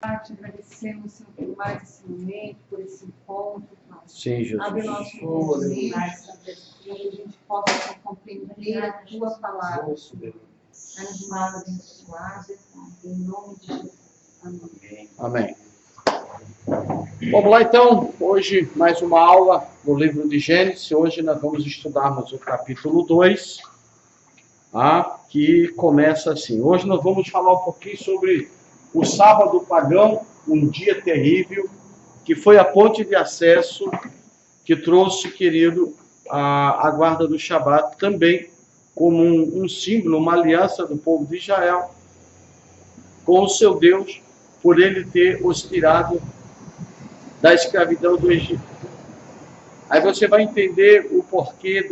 Agradecemos, Senhor, por mais esse momento, por esse encontro. Sim, Jesus. Abre nosso entendimento, para que a gente possa compreender a Tua palavra. Animada, abençoada, em nome de Jesus. Amém. Amém. Vamos lá então, hoje mais uma aula do livro de Gênesis. Hoje nós vamos estudarmos o capítulo 2, que começa assim. Hoje nós vamos falar um pouquinho sobre o sábado pagão, um dia terrível, que foi a ponte de acesso que trouxe, querido, a guarda do Shabat, também como um símbolo, uma aliança do povo de Israel com o seu Deus, por ele ter os tirado da escravidão do Egito. Aí você vai entender o porquê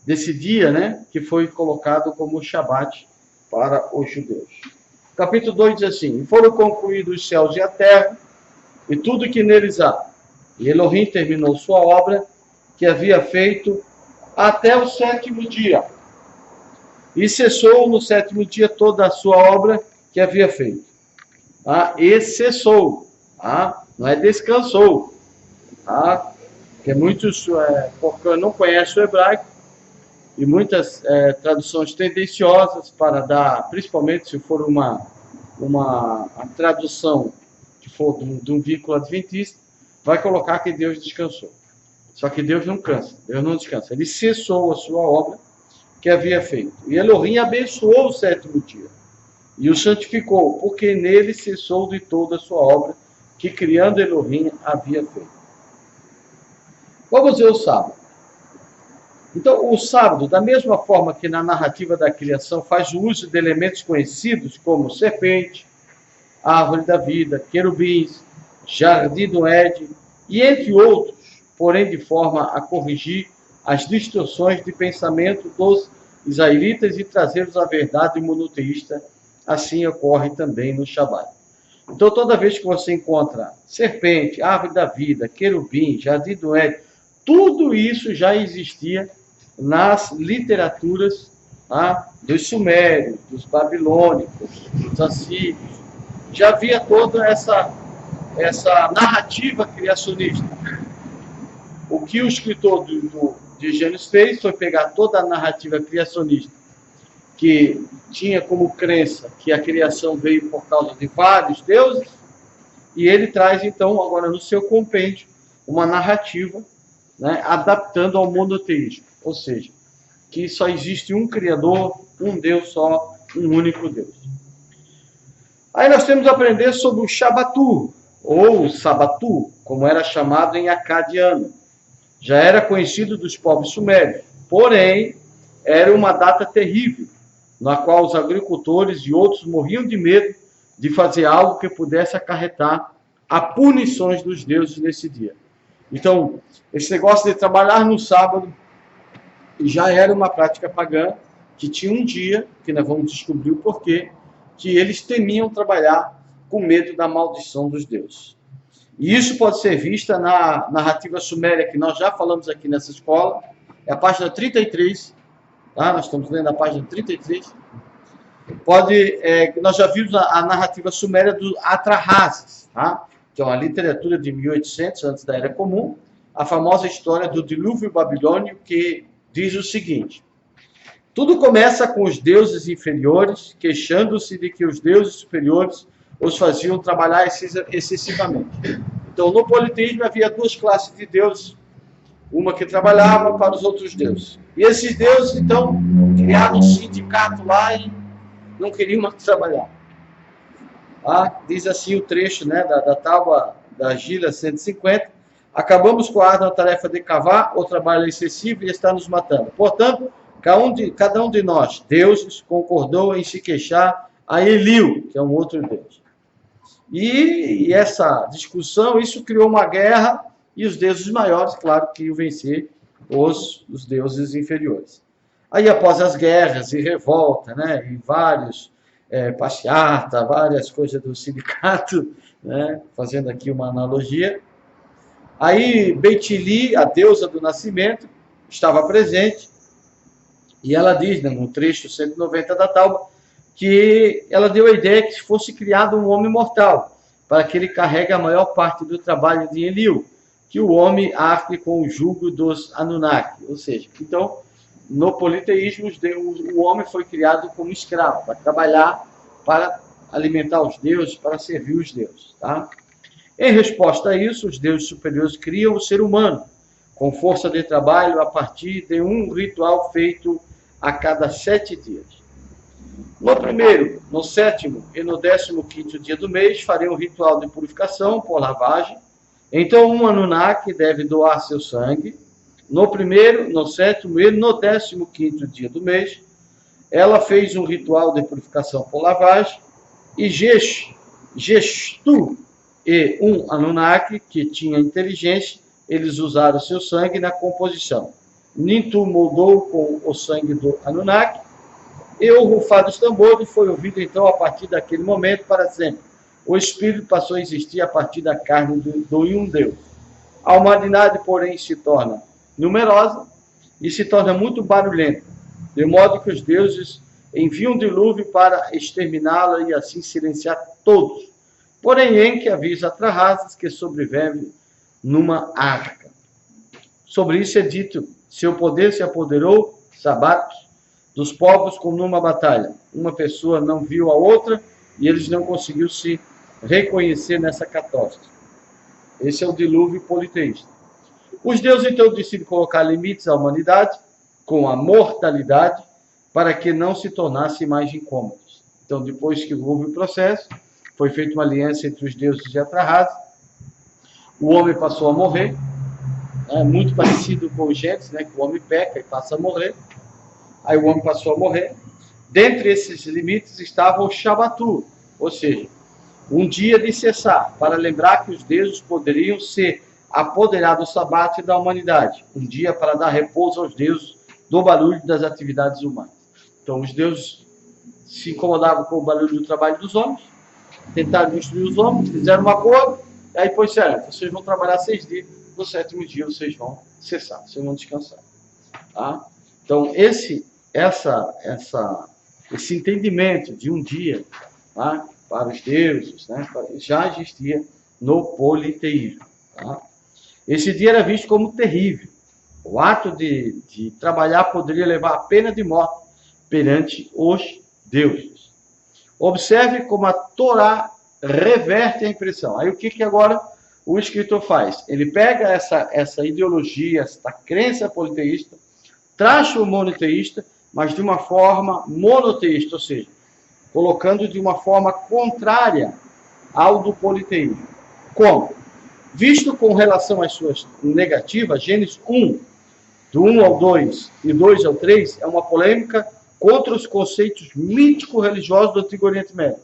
desse dia, né, que foi colocado como Shabat para os judeus. O capítulo 2 diz assim: e foram concluídos os céus e a terra, e tudo que neles há. E Elohim terminou sua obra, que havia feito até o sétimo dia. E cessou no sétimo dia toda a sua obra que havia feito. E cessou. Não é descansou. Porque muitos, porque não conhecem o hebraico, e muitas traduções tendenciosas para dar, principalmente se for uma tradução que for de um vínculo adventista, vai colocar que Deus descansou. Só que Deus não cansa, Deus não descansa. Ele cessou a sua obra que havia feito. E Elohim abençoou o sétimo dia e o santificou, porque nele cessou de toda a sua obra que, criando Elohim, havia feito. Vamos ver o sábado. Então, o sábado, da mesma forma que na narrativa da criação faz uso de elementos conhecidos como serpente, árvore da vida, querubins, jardim do Éden, e entre outros, porém de forma a corrigir as distorções de pensamento dos israelitas e trazê-los à verdade monoteísta, assim ocorre também no Shabat. Então, toda vez que você encontra serpente, árvore da vida, querubim, jardim do Éden, tudo isso já existia nas literaturas dos sumérios, dos babilônicos, dos assírios. Já havia toda essa narrativa criacionista. O que o escritor de Gênesis fez foi pegar toda a narrativa criacionista, que tinha como crença que a criação veio por causa de vários deuses, e ele traz, então, agora no seu compêndio, uma narrativa, né, adaptando ao monoteísmo, ou seja, que só existe um Criador, um Deus só, um único Deus. Aí nós temos a aprender sobre o Shabatu, ou Sabatu, como era chamado em acadiano. Já era conhecido dos povos sumérios, porém, era uma data terrível, na qual os agricultores e outros morriam de medo de fazer algo que pudesse acarretar a punições dos deuses nesse dia. Então, esse negócio de trabalhar no sábado já era uma prática pagã, que tinha um dia, que nós vamos descobrir o porquê, que eles temiam trabalhar com medo da maldição dos deuses. E isso pode ser vista na narrativa suméria, que nós já falamos aqui nessa escola, é a página 33, nós estamos lendo a página 33. Nós já vimos a narrativa suméria do Atrahasis, que é uma literatura de 1800, antes da Era Comum, a famosa história do dilúvio babilônio, que diz o seguinte: tudo começa com os deuses inferiores, queixando-se de que os deuses superiores os faziam trabalhar excessivamente. Então, no politeísmo havia duas classes de deuses, uma que trabalhava para os outros deuses. E esses deuses, então, criaram um sindicato lá e não queriam mais trabalhar. Diz assim o trecho, né, da tábua da Gila 150, acabamos com a árdua tarefa de cavar, o trabalho é excessivo e está nos matando. Portanto, cada um de nós, deuses, concordou em se queixar a Eliu, que é um outro deus. E essa discussão, isso criou uma guerra, e os deuses maiores, claro, que iam vencer os deuses inferiores. Aí, após as guerras e revolta, né, e vários passeata, várias coisas do sindicato, né, fazendo aqui uma analogia, aí Beitili, a deusa do nascimento, estava presente, e ela diz, né, no trecho 190 da tábua, que ela deu a ideia que fosse criado um homem mortal, para que ele carregue a maior parte do trabalho de Enlil, que o homem arque com o jugo dos Anunnaki. Ou seja, então, no politeísmo, o homem foi criado como escravo, para trabalhar, para alimentar os deuses, para servir os deuses. Tá? Em resposta a isso, os deuses superiores criam o ser humano, com força de trabalho a partir de um ritual feito a cada 7 dias. No primeiro, no sétimo e no 15º dia do mês, farei um ritual de purificação por lavagem. Então, um Anunnaki deve doar seu sangue. No primeiro, no sétimo e no 15º dia do mês, ela fez um ritual de purificação por lavagem. E Gestu e um Anunnaki, que tinha inteligência, eles usaram seu sangue na composição. Nintu moldou com o sangue do Anunnaki, e o rufar dos tambores foi ouvido, então, a partir daquele momento para sempre. O espírito passou a existir a partir da carne do um Deus. A humanidade, porém, se torna numerosa e se torna muito barulhenta, de modo que os deuses enviam um dilúvio para exterminá-la e assim silenciar todos. Porém, que avisa Atrahasis que sobrevive numa arca. Sobre isso é dito: seu poder se apoderou, Sabatos, dos povos como numa batalha. Uma pessoa não viu a outra e eles não conseguiram se reconhecer nessa catástrofe. Esse é o dilúvio politeísta. Os deuses então decidem colocar limites à humanidade com a mortalidade para que não se tornassem mais incômodos. Então, depois que houve o processo, foi feita uma aliança entre os deuses e Atrahasis. O homem passou a morrer, muito parecido com os Gênesis, que o homem peca e passa a morrer. Aí o homem passou a morrer. Dentre esses limites estava o Shabbatu, ou seja, um dia de cessar, para lembrar que os deuses poderiam se apoderar do sabate da humanidade. Um dia para dar repouso aos deuses do barulho das atividades humanas. Então, os deuses se incomodavam com o barulho do trabalho dos homens, tentaram destruir os homens, fizeram uma acordo, e aí depois disseram: vocês vão trabalhar 6 dias, no 7º dia vocês vão cessar, vocês vão descansar. Tá? Então, esse entendimento de um dia, tá, para os deuses, já existia no politeísmo. Tá? Esse dia era visto como terrível. O ato de trabalhar poderia levar a pena de morte perante os deuses. Observe como a Torá reverte a impressão. Aí o que agora o escritor faz? Ele pega essa ideologia, essa crença politeísta, traz o monoteísta, mas de uma forma monoteísta, ou seja, colocando de uma forma contrária ao do politeísmo. Como? Visto com relação às suas negativas, Gênesis 1, do 1 ao 2 e 2 ao 3, é uma polêmica contra os conceitos mítico-religiosos do Antigo Oriente Médio.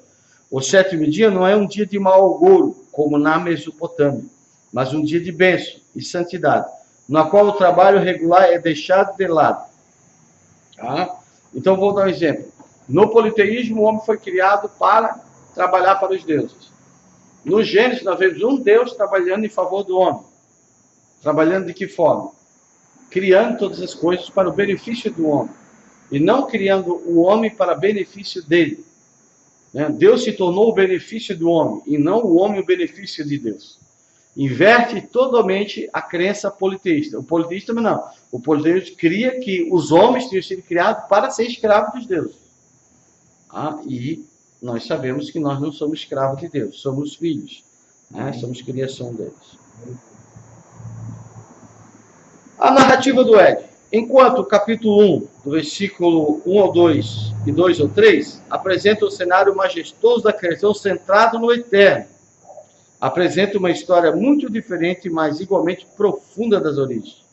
O 7º dia não é um dia de mau agouro, como na Mesopotâmia, mas um dia de bênção e santidade, na qual o trabalho regular é deixado de lado. Tá? Então, vou dar um exemplo. No politeísmo, o homem foi criado para trabalhar para os deuses. No Gênesis, nós vemos um Deus trabalhando em favor do homem. Trabalhando de que forma? Criando todas as coisas para o benefício do homem. E não criando o homem para benefício dele. Deus se tornou o benefício do homem, e não o homem o benefício de Deus. Inverte totalmente a crença politeísta. O politeísta não. O politeísta cria que os homens tinham sido criados para ser escravos dos deuses. E nós sabemos que nós não somos escravos de Deus, somos filhos. Somos criação deles. A narrativa do Ed. Enquanto o capítulo 1, do versículo 1 ao 2 e 2 ao 3, apresenta o cenário majestoso da criação centrado no eterno. Apresenta uma história muito diferente, mas igualmente profunda das origens.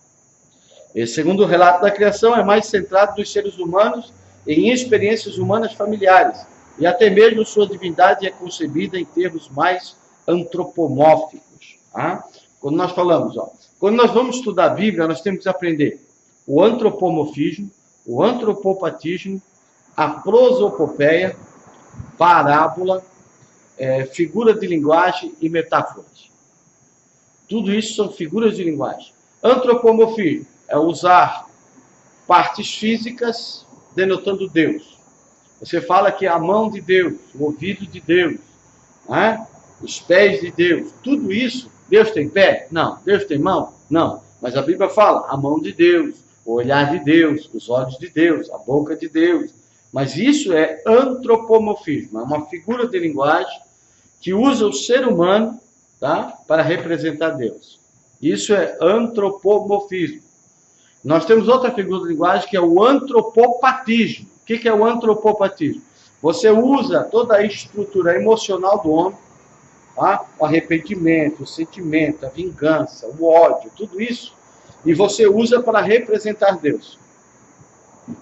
Esse segundo relato da criação é mais centrado nos seres humanos e em experiências humanas familiares, e até mesmo sua divindade é concebida em termos mais antropomórficos. Quando nós falamos, quando nós vamos estudar a Bíblia, nós temos que aprender o antropomorfismo, o antropopatismo, a prosopopeia, parábola, figura de linguagem e metáforas. Tudo isso são figuras de linguagem. Antropomorfismo é usar partes físicas denotando Deus. Você fala que a mão de Deus, o ouvido de Deus, né? Os pés de Deus, tudo isso, Deus tem pé? Não. Deus tem mão? Não. Mas a Bíblia fala, a mão de Deus, o olhar de Deus, os olhos de Deus, a boca de Deus. Mas isso é antropomorfismo, é uma figura de linguagem que usa o ser humano, tá, para representar Deus. Isso é antropomorfismo. Nós temos outra figura de linguagem que é o antropopatismo. O que é o antropopatismo? Você usa toda a estrutura emocional do homem, tá? O arrependimento, o sentimento, a vingança, o ódio, tudo isso, e você usa para representar Deus.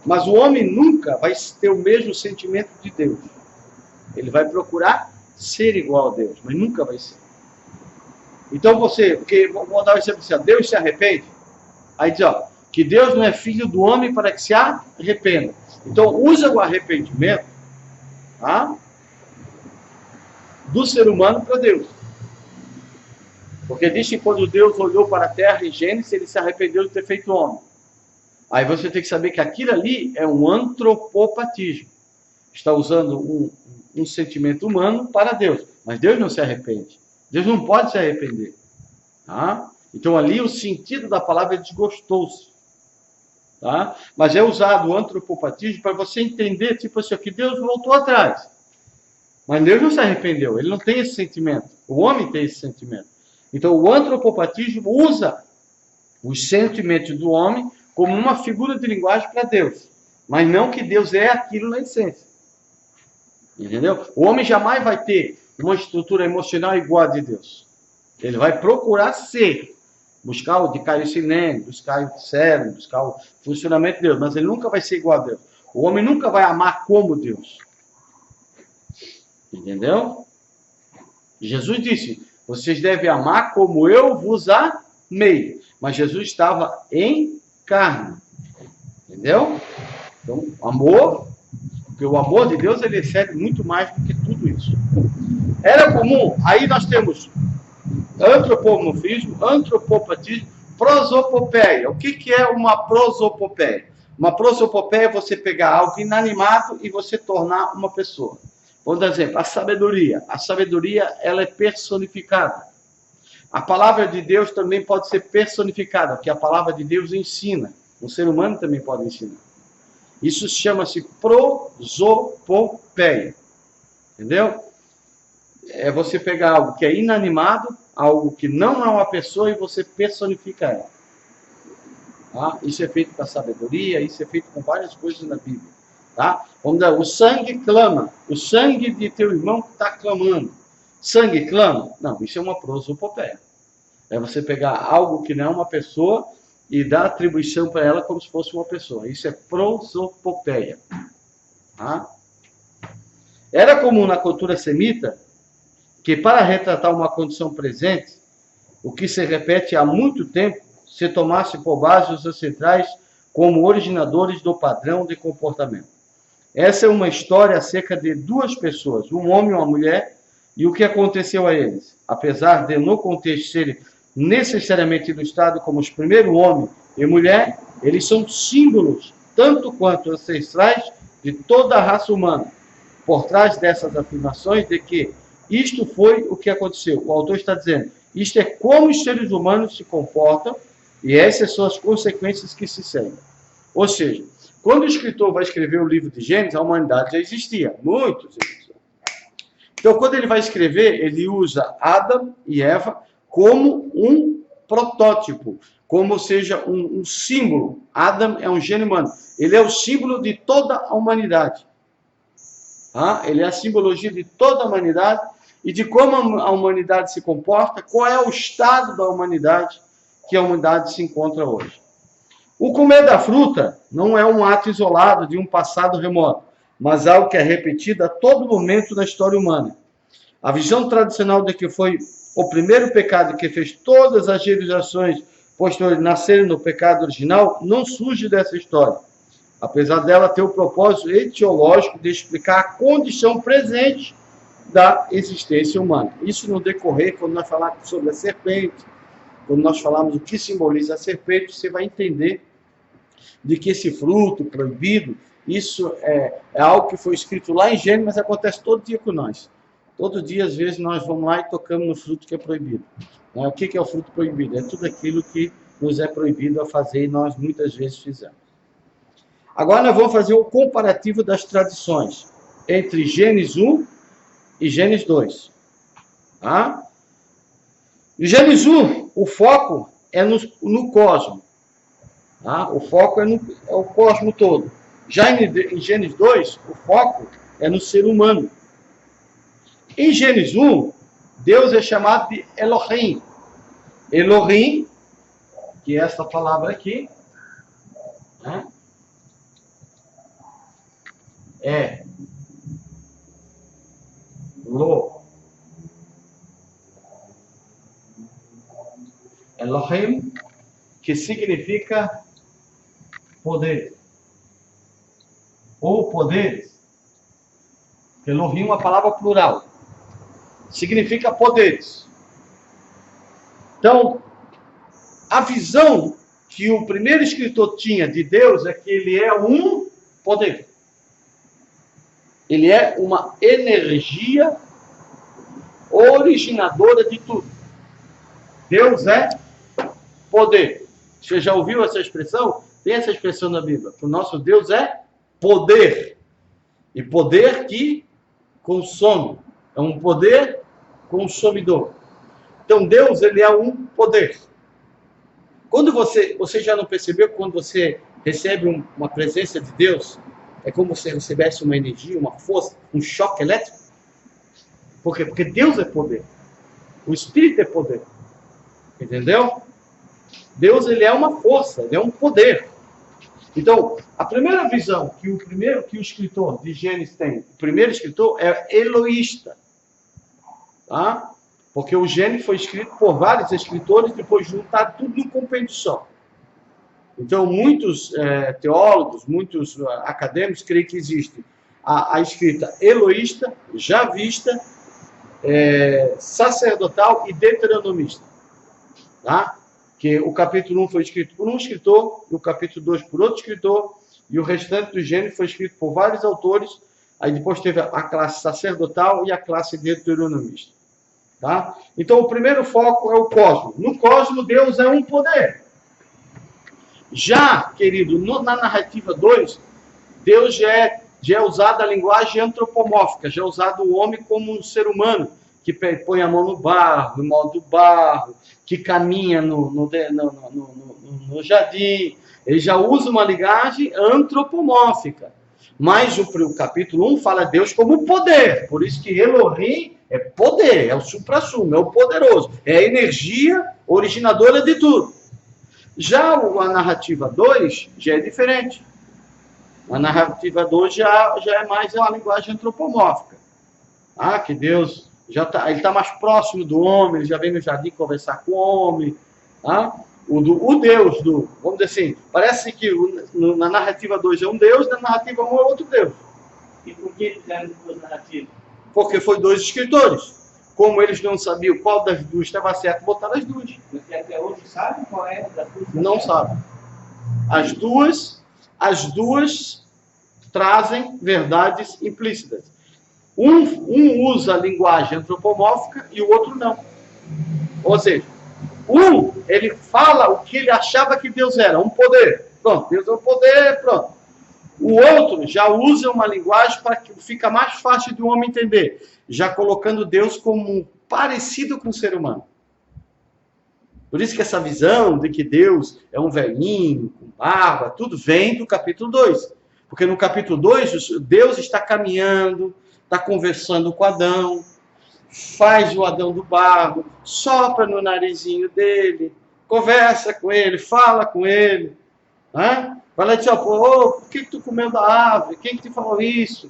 Mas o homem nunca vai ter o mesmo sentimento de Deus. Ele vai procurar ser igual a Deus, mas nunca vai ser. Então porque vou dar um exemplo assim, Deus se arrepende? Aí diz, ó, que Deus não é filho do homem para que se arrependa. Então usa o arrependimento, tá, do ser humano para Deus. Porque diz que quando Deus olhou para a terra em Gênesis, ele se arrependeu de ter feito homem. Aí você tem que saber que aquilo ali é um antropopatismo. Está usando um sentimento humano para Deus. Mas Deus não se arrepende. Deus não pode se arrepender. Tá? Então ali o sentido da palavra é desgostou-se. Tá? Mas é usado o antropopatismo para você entender, tipo assim, que Deus voltou atrás. Mas Deus não se arrependeu, ele não tem esse sentimento. O homem tem esse sentimento. Então o antropopatismo usa os sentimentos do homem como uma figura de linguagem para Deus. Mas não que Deus é aquilo na essência. Entendeu? O homem jamais vai ter uma estrutura emocional igual a de Deus. Ele vai procurar ser. Buscar o Dicaiocilene, buscar o cérebro, buscar o funcionamento de Deus. Mas ele nunca vai ser igual a Deus. O homem nunca vai amar como Deus. Entendeu? Jesus disse, vocês devem amar como eu vos amei. Mas Jesus estava em carne. Entendeu? Então, amor, porque o amor de Deus, ele excede muito mais do que tudo isso. Era comum, aí nós temos antropomorfismo, antropopatismo, prosopopeia. O que é uma prosopopeia? Uma prosopopeia é você pegar algo inanimado e você tornar uma pessoa. Vamos dar exemplo, a sabedoria. A sabedoria, ela é personificada. A palavra de Deus também pode ser personificada, porque a palavra de Deus ensina. O ser humano também pode ensinar. Isso chama-se prosopopeia. Entendeu? É você pegar algo que é inanimado, algo que não é uma pessoa, e você personifica ela. Tá? Isso é feito com a sabedoria, isso é feito com várias coisas na Bíblia. Tá? Vamos dar, o sangue clama. O sangue de teu irmão está clamando. Sangue clama? Não, isso é uma prosopopeia. É você pegar algo que não é uma pessoa e dar atribuição para ela como se fosse uma pessoa. Isso é prosopopeia. Tá? Era comum na cultura semita que, para retratar uma condição presente, o que se repete há muito tempo, se tomasse por base os ancestrais como originadores do padrão de comportamento. Essa é uma história acerca de duas pessoas, um homem e uma mulher, e o que aconteceu a eles. Apesar de, no contexto, serem necessariamente ilustrados como os primeiros homem e mulher, eles são símbolos, tanto quanto ancestrais, de toda a raça humana. Por trás dessas afirmações de que isto foi o que aconteceu. O autor está dizendo, isto é como os seres humanos se comportam e essas são as consequências que se seguem. Ou seja, quando o escritor vai escrever o livro de Gênesis, a humanidade já existia, muitos existiam. Então, quando ele vai escrever, ele usa Adão e Eva como um protótipo, como seja um símbolo. Adão é um gênio humano, ele é o símbolo de toda a humanidade. Ele é a simbologia de toda a humanidade e de como a humanidade se comporta, qual é o estado da humanidade que a humanidade se encontra hoje. O comer da fruta não é um ato isolado de um passado remoto, mas algo que é repetido a todo momento da história humana. A visão tradicional de que foi o primeiro pecado que fez todas as gerações posteriores nascerem no pecado original não surge dessa história. Apesar dela ter o propósito etiológico de explicar a condição presente da existência humana. Isso no decorrer, quando nós falarmos sobre a serpente, quando nós falarmos o que simboliza a serpente, você vai entender de que esse fruto proibido Isso é algo que foi escrito lá em Gênesis, mas acontece todo dia com nós. Todo dia, às vezes, nós vamos lá e tocamos no fruto que é proibido. O que é o fruto proibido? É tudo aquilo que nos é proibido a fazer e nós muitas vezes fizemos. Agora nós vamos fazer o comparativo das tradições entre Gênesis 1 e Gênesis 2. Tá? Em Gênesis 1, o foco é no cosmos. Tá? O foco é o cosmos todo. Já em Gênesis 2, o foco é no ser humano. Em Gênesis 1, Deus é chamado de Elohim. Elohim, que é essa palavra aqui, né? É Elohim, que significa poder. Ou poderes. Elohim é uma palavra plural. Significa poderes. Então, a visão que o primeiro escritor tinha de Deus é que ele é um poder. Ele é uma energia originadora de tudo. Deus é poder. Você já ouviu essa expressão? Tem essa expressão na Bíblia. O nosso Deus é poder. E poder que consome. É um poder consumidor. Então Deus, ele é um poder. Quando você já não percebeu que quando você recebe uma presença de Deus, é como se recebesse uma energia, uma força, um choque elétrico? Por quê? Porque Deus é poder. O Espírito é poder. Entendeu? Deus, ele é uma força, ele é um poder. Então, a primeira visão que o escritor de Gênesis tem, o primeiro escritor é eloísta. Tá? Porque o Gênesis foi escrito por vários escritores, depois juntar tudo num compêndio só. Então, muitos teólogos, muitos acadêmicos creem que existe a escrita eloísta, javista, sacerdotal e deuteronomista. Tá? Que o capítulo 1 foi escrito por um escritor, e o capítulo 2 por outro escritor, e o restante do Gênesis foi escrito por vários autores. Aí depois teve a classe sacerdotal e a classe deuteronomista. Tá? Então, o primeiro foco é o cosmos. No cosmos, Deus é um poder. Já, querido, na narrativa 2, Deus já é usado a linguagem antropomórfica, já é usado o homem como um ser humano, que põe a mão no barro, no modo do barro, que caminha no jardim. Ele já usa uma linguagem antropomórfica. Mas o capítulo 1 fala Deus como poder. Por isso que Elohim é poder, é o suprassumo, é o poderoso, é a energia originadora de tudo. Já a narrativa 2 já é diferente. A narrativa 2 já é mais uma linguagem antropomórfica. Que Deus ele está mais próximo do homem, ele já vem no jardim conversar com o homem. O Deus, vamos dizer assim, parece que na narrativa 2 é um Deus, na narrativa 1 é outro Deus. E por que fizeram duas narrativas? Porque foi dois escritores. Como eles não sabiam qual das duas estava certo, botaram as duas. Você até hoje sabe qual é das duas? Não sabe. As duas trazem verdades implícitas. Um usa a linguagem antropomórfica e o outro não. Ou seja, ele fala o que ele achava que Deus era, um poder. Pronto, Deus é um poder, pronto. O outro já usa uma linguagem para que fica mais fácil de um homem entender, já colocando Deus como parecido com o ser humano. Por isso que essa visão de que Deus é um velhinho, com barba, tudo vem do capítulo 2. Porque no capítulo 2, Deus está caminhando, está conversando com Adão, faz o Adão do barro, sopra no narizinho dele, conversa com ele, fala com ele. Vai lá e diz, por que tu comeu da árvore? Quem que te falou isso?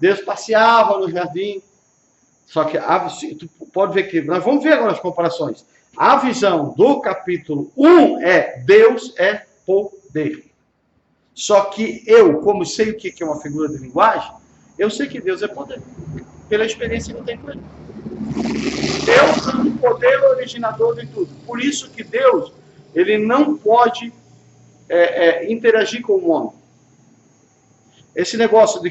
Deus passeava no jardim. Só que tu pode ver que, nós vamos ver agora as comparações. A visão do capítulo 1 é Deus é poder. Só que eu, como sei o que é uma figura de linguagem, eu sei que Deus é poder. Pela experiência que eu tenho com ele. Deus é um poder originador de tudo. Por isso que Deus, ele não pode interagir com o homem. esse negócio de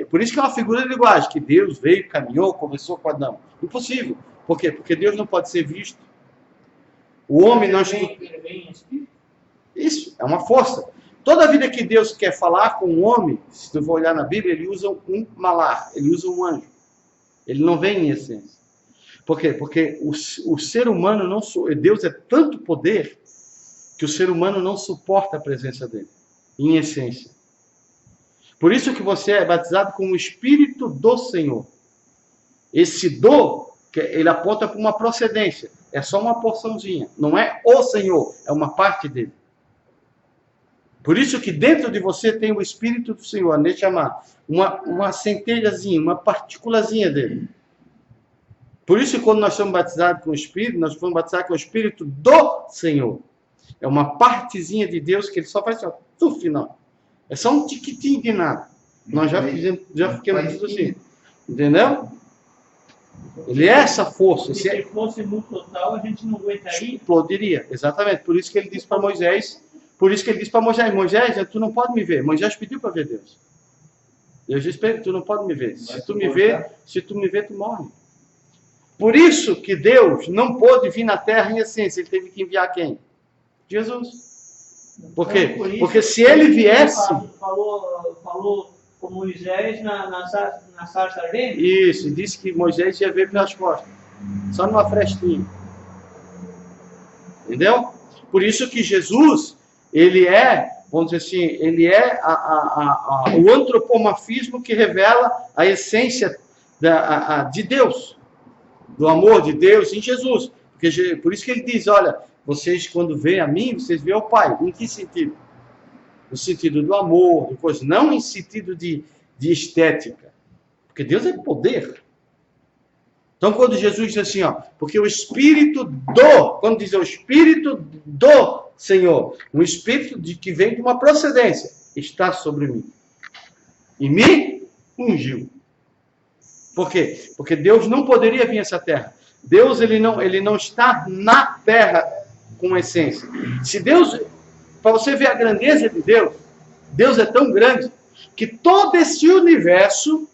por isso que é uma figura de linguagem, que Deus veio, caminhou, conversou com Adão. Impossível. Por quê? Porque Deus não pode ser visto. O homem não... Ele vem em espírito? Isso, é uma força. Toda vida que Deus quer falar com o homem, se tu for olhar na Bíblia, ele usa um malar, ele usa um anjo. Ele não vem em essência. Por quê? Porque o ser humano não... Deus é tanto poder que o ser humano não suporta a presença dele, em essência. Por isso que você é batizado com o Espírito do Senhor. Esse ele aponta para uma procedência. É só uma porçãozinha. Não é o Senhor, é uma parte dele. Por isso que dentro de você tem o Espírito do Senhor, chamar uma centelhazinha, uma partículazinha dele. Por isso que quando nós somos batizados com o Espírito, nós fomos batizados com o Espírito do Senhor. É uma partezinha de Deus que ele só faz assim, no final. É só um tiquitinho de nada. Nós já ficamos tudo assim. Entendeu? Ele é essa força. Se fosse muito total, a gente não aguentaria. Explodiria, exatamente. Por isso que ele disse para Moisés, Moisés, tu não pode me ver. Moisés pediu para ver Deus. Deus disse para ele, tu não pode me ver. Se tu me ver, tu morre. Por isso que Deus não pôde vir na terra em essência. Ele teve que enviar quem? Jesus. Por quê? Porque se ele viesse... Falou com Moisés na sarça ardente? Isso, disse que Moisés ia ver pelas costas. Só numa frestinha. Entendeu? Por isso que Jesus, ele é, vamos dizer assim, ele é o antropomorfismo que revela a essência de Deus. Do amor de Deus em Jesus. Por isso que ele diz, olha, vocês quando veem a mim, vocês veem o Pai. Em que sentido? No sentido do amor, de coisa, não em sentido de estética. Porque Deus é poder. Então quando Jesus diz assim, porque o Espírito quando diz o Espírito do Senhor, um Espírito que vem de uma procedência, está sobre mim. E me ungiu. Por quê? Porque Deus não poderia vir a essa terra. Deus ele não está na terra com essência. Se Deus, para você ver a grandeza de Deus, Deus é tão grande que todo esse universo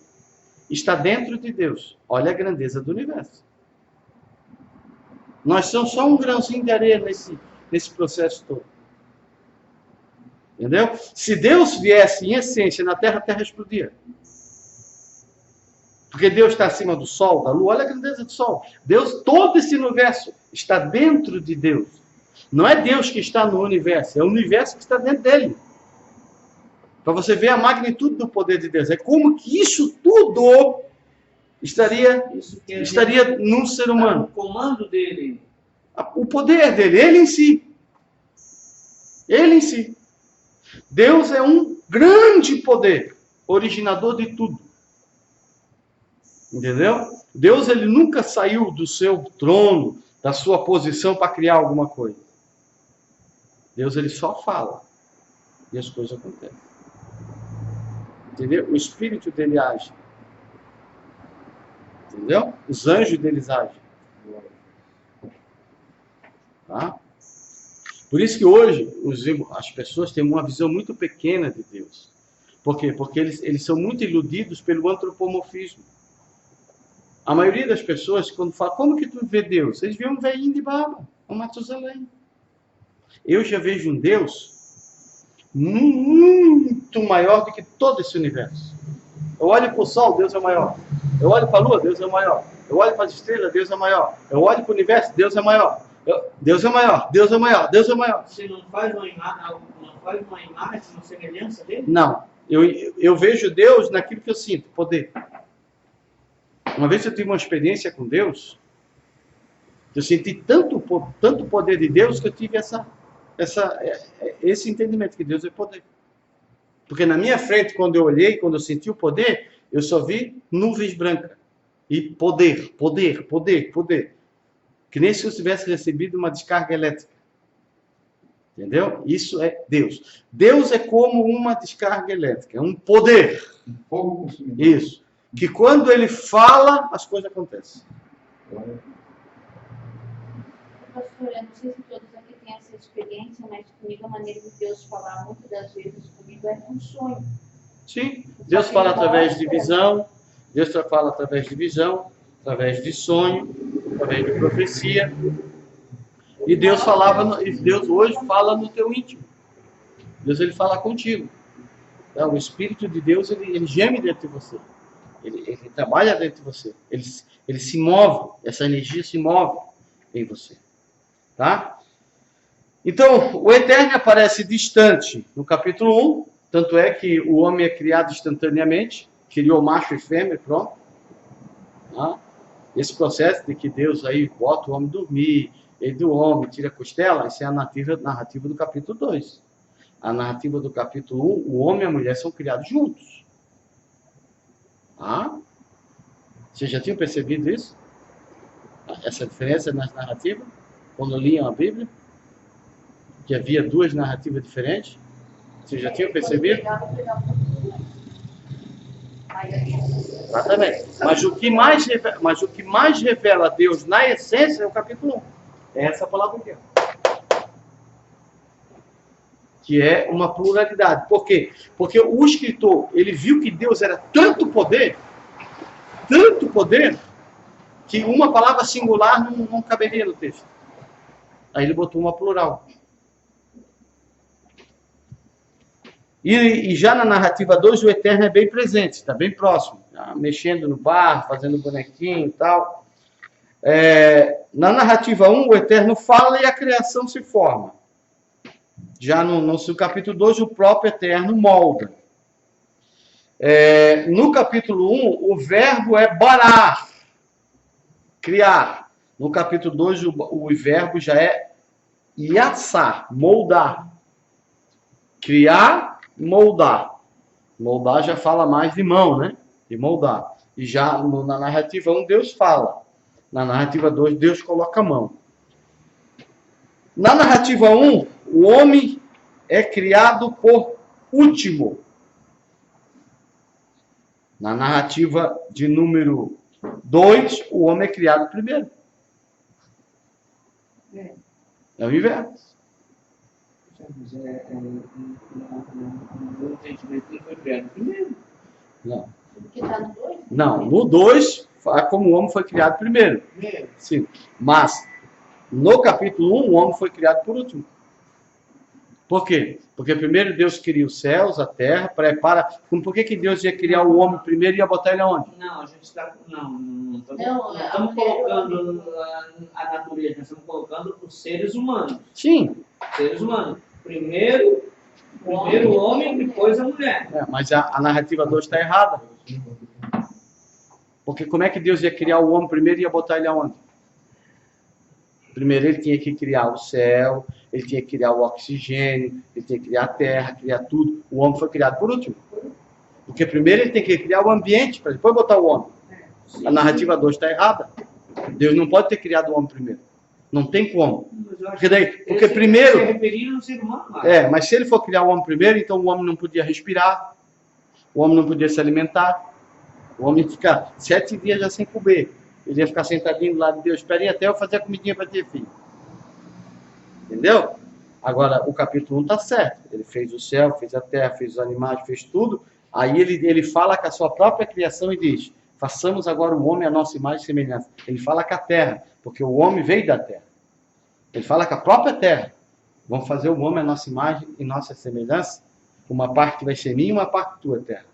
está dentro de Deus. Olha a grandeza do universo. Nós somos só um grãozinho de areia nesse processo todo. Entendeu? Se Deus viesse em essência na terra, a terra explodia. Porque Deus está acima do sol, da lua. Olha a grandeza do sol. Deus, todo esse universo está dentro de Deus. Não é Deus que está no universo, é o universo que está dentro dele. Para você ver a magnitude do poder de Deus. É como que isso tudo estaria num ser humano. O comando dele. O poder dele, ele em si. Ele em si. Deus é um grande poder, originador de tudo. Entendeu? Deus ele nunca saiu do seu trono, da sua posição para criar alguma coisa. Deus ele só fala e as coisas acontecem. Entendeu? O espírito dele age. Entendeu? Os anjos deles agem. Tá? Por isso que hoje as pessoas têm uma visão muito pequena de Deus. Por quê? Porque eles são muito iludidos pelo antropomorfismo. A maioria das pessoas, quando fala, como que tu vê Deus? Eles veem um velhinho de barba, um Matusalém. Eu já vejo um Deus muito maior do que todo esse universo. Eu olho para o sol, Deus é maior. Eu olho para a lua, Deus é maior. Eu olho para as estrelas, Deus é maior. Eu olho para o universo, Deus é maior. Deus é maior, Deus é maior, Deus é maior. Você não faz uma imagem, uma semelhança dele? Não. Eu vejo Deus naquilo que eu sinto, poder. Uma vez eu tive uma experiência com Deus, eu senti tanto poder de Deus que eu tive esse entendimento que Deus é poder. Porque na minha frente, quando eu olhei, quando eu senti o poder, eu só vi nuvens brancas. E poder, poder, poder, poder. Que nem se eu tivesse recebido uma descarga elétrica. Entendeu? Isso é Deus. Deus é como uma descarga elétrica, é um poder. Um fogo consumidor. Isso. Que quando ele fala, as coisas acontecem. Pastor, eu não sei se todos aqui têm essa experiência, mas comigo a maneira de Deus falar muitas das vezes comigo é um sonho. Sim, Deus fala através de visão, Deus fala através de visão, através de sonho, através de profecia. E Deus Deus hoje fala no teu íntimo. Deus ele fala contigo. Então, o Espírito de Deus ele geme dentro de você. Ele trabalha dentro de você. Ele se move, essa energia se move em você. Tá? Então, o Eterno aparece distante no capítulo 1, tanto é que o homem é criado instantaneamente, criou macho e fêmea, pronto. Tá? Esse processo de que Deus aí bota o homem dormir, ele do homem tira a costela, isso é a narrativa do capítulo 2. A narrativa do capítulo 1, o homem e a mulher são criados juntos. Tá? Vocês já tinham percebido isso? Essa diferença nas narrativas? Quando liam a Bíblia? Que havia duas narrativas diferentes? Vocês já tinham percebido? Exatamente. Mas o que mais revela a Deus na essência é o capítulo 1. É essa palavra aqui. Que é uma pluralidade. Por quê? Porque o escritor, ele viu que Deus era tanto poder, que uma palavra singular não caberia no texto. Aí ele botou uma plural. E já na narrativa 2, o Eterno é bem presente, está bem próximo. Tá? Mexendo no barro, fazendo bonequinho e tal. Na narrativa 1, o Eterno fala e a criação se forma. Já no capítulo 2, o próprio Eterno molda. No capítulo 1, o verbo é barar, criar. No capítulo 2, o verbo já é yassar, moldar. Criar, moldar. Moldar já fala mais de mão, né? De moldar. E já na narrativa 1, Deus fala. Na narrativa 2, Deus coloca a mão. Na narrativa 1, o homem é criado por último. Na narrativa de número 2, o homem é criado primeiro. É o inverso. Mas no entendimento ele foi criado primeiro. Não. Porque está no 2? Não, no 2, é como o homem foi criado primeiro. Sim. Mas, no capítulo 1, o homem foi criado por último. Por quê? Porque primeiro Deus cria os céus, a terra, prepara. Por que Deus ia criar o homem primeiro e ia botar ele aonde? Não, a gente está. Não estamos colocando a natureza, nós estamos colocando os seres humanos. Sim. Seres humanos. Primeiro o homem, depois a mulher. Mas a narrativa 2 está errada. Porque como é que Deus ia criar o homem primeiro e ia botar ele aonde? Primeiro ele tinha que criar o céu, ele tinha que criar o oxigênio, ele tinha que criar a terra, criar tudo. O homem foi criado por último. Porque primeiro ele tem que criar o ambiente, para depois botar o homem. A narrativa 2 está errada. Deus não pode ter criado o homem primeiro. Não tem como. Porque primeiro... mas se ele for criar o homem primeiro, então o homem não podia respirar, o homem não podia se alimentar, o homem ia ficar 7 dias já sem comer. Ele ia ficar sentadinho do lado de Deus, esperem até eu fazer a comidinha para ter filho. Entendeu? Agora, o capítulo 1 está certo. Ele fez o céu, fez a terra, fez os animais, fez tudo. Aí ele fala com a sua própria criação e diz, façamos agora o homem a nossa imagem e semelhança. Ele fala com a terra, porque o homem veio da terra. Ele fala com a própria terra. Vamos fazer o homem a nossa imagem e nossa semelhança. Uma parte vai ser minha e uma parte tua, terra.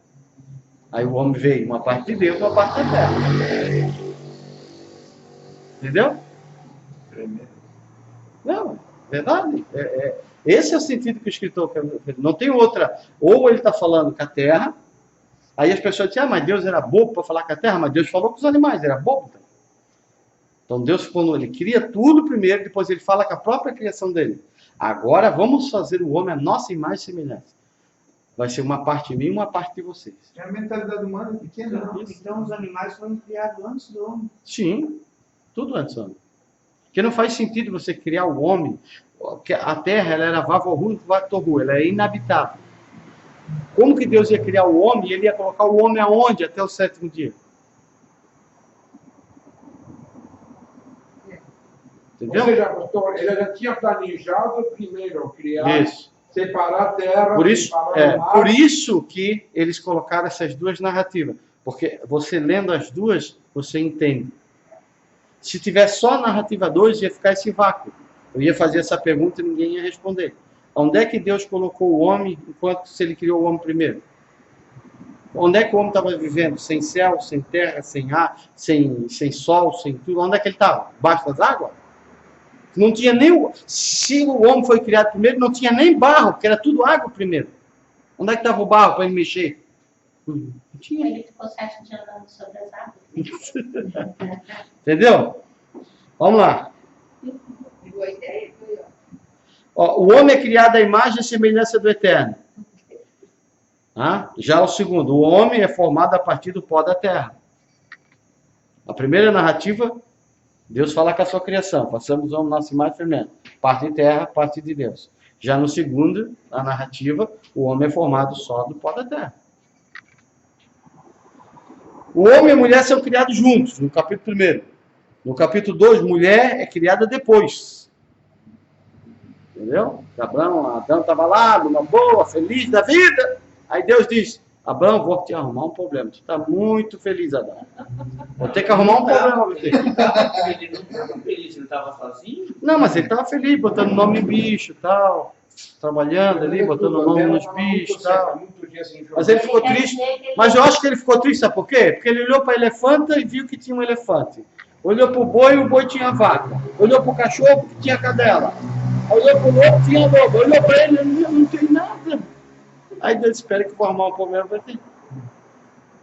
Aí o homem veio, uma parte de Deus, uma parte da terra. Entendeu? Não, verdade. Esse é o sentido que o escritor quer. Não tem outra. Ou ele está falando com a terra, aí as pessoas dizem, mas Deus era bobo para falar com a terra, mas Deus falou com os animais, era bobo. Então Deus, quando ele cria tudo primeiro, depois ele fala com a própria criação dele. Agora vamos fazer o homem a nossa imagem e semelhança. Vai ser uma parte minha e uma parte de vocês. É a mentalidade humana pequena. Não, então os animais foram criados antes do homem. Sim, tudo antes do homem. Porque não faz sentido você criar o homem, porque a terra ela era vavorru, vatorru, ela é inabitável. Como que Deus ia criar o homem e ele ia colocar o homem aonde até o 7º dia? Entendeu? Ou seja, pastor, ele já tinha planejado primeiro criar Isso. Separar a terra, Por isso, separar o mar. por isso que eles colocaram essas duas narrativas. Porque você lendo as duas, você entende. Se tivesse só a narrativa 2, ia ficar esse vácuo. Eu ia fazer essa pergunta e ninguém ia responder. Onde é que Deus colocou o homem enquanto se ele criou o homem primeiro? Onde é que o homem estava vivendo? Sem céu, sem terra, sem ar, sem sol, sem tudo. Onde é que ele estava? Debaixo das águas? Não tinha nem... Se o homem foi criado primeiro, não tinha nem barro, porque era tudo água primeiro. Onde é que estava o barro para ele mexer? Não tinha. Ele ficou 7 dias andando sobre as águas. Entendeu? Vamos lá. Boa ideia, foi, ó. Ó, o homem é criado à imagem e semelhança do Eterno. Já o segundo, o homem é formado a partir do pó da terra. A primeira narrativa, Deus fala com a sua criação. Façamos o homem nossa imagem e semelhança. Parte de terra, parte de Deus. Já no segundo, a narrativa, o homem é formado só do pó da terra. O homem e a mulher são criados juntos, no capítulo 1. No capítulo 2, mulher é criada depois. Entendeu? Adão estava lá, numa boa, feliz da vida. Aí Deus diz, Abraão, vou te arrumar um problema. Tu está muito feliz, Adão. Vou ter que arrumar um problema para você. Ele não estava feliz, ele estava sozinho? Não, mas ele estava feliz, botando nome em bicho e tal. Trabalhando ali, botando o nome nos bichos e tal. Mas ele ficou triste. Mas eu acho que ele ficou triste, sabe por quê? Porque ele olhou para a elefanta e viu que tinha um elefante. Olhou para o boi tinha vaca. Olhou para o cachorro, que tinha cadela. Olhou para o lobo, tinha lobo. Olhou para ele, não tem nada. Aí Deus espera que eu vou arrumar um problema para ti.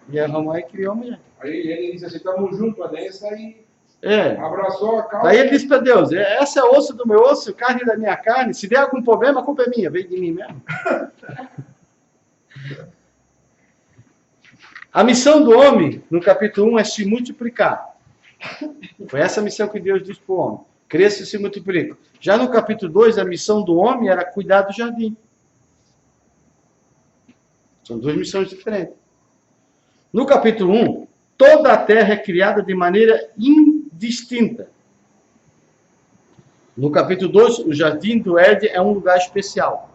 E arrumar e criou a mulher. Aí ele disse assim, estamos juntos nessa e É. abraçou a causa. Daí ele disse para Deus, essa é osso do meu osso, carne da minha carne. Se der algum problema, a culpa é minha. Veio de mim mesmo. A missão do homem, no capítulo 1, é se multiplicar. Foi essa a missão que Deus disse para o homem. Cresça e se multiplica. Já no capítulo 2, a missão do homem era cuidar do jardim. São duas missões diferentes. No capítulo 1, toda a terra é criada de maneira indistinta. No capítulo 2, o jardim do Éden é um lugar especial.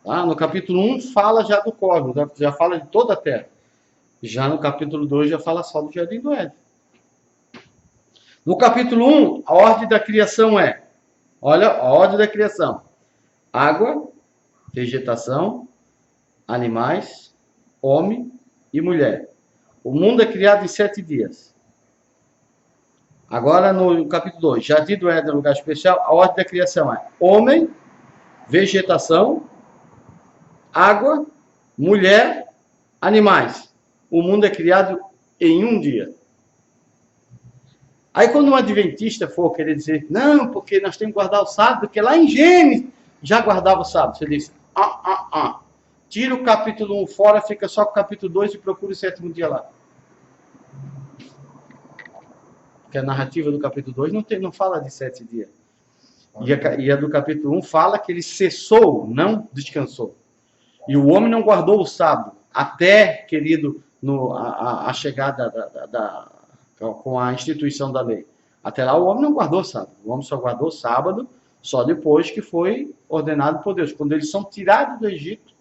No capítulo 1, fala já do cosmos, já fala de toda a terra. Já no capítulo 2, já fala só do jardim do Éden. No capítulo 1, a ordem da criação é, olha, a ordem da criação. Água, vegetação, animais, homem e mulher. O mundo é criado em 7 dias. Agora, no capítulo 2, jardim do Éden, lugar especial, a ordem da criação é homem, vegetação, água, mulher, animais. O mundo é criado em 1 dia. Aí quando um adventista for querer dizer, não, porque nós temos que guardar o sábado, porque lá em Gênesis já guardava o sábado. Você diz, tira o capítulo 1 fora, fica só com o capítulo 2 e procura o 7º dia lá. Porque a narrativa do capítulo 2 não fala de 7 dias. E a do capítulo 1 fala que ele cessou, não descansou. E o homem não guardou o sábado, até, querido, a chegada com a instituição da lei. Até lá o homem não guardou o sábado. O homem só guardou o sábado só depois que foi ordenado por Deus. Quando eles são tirados do Egito,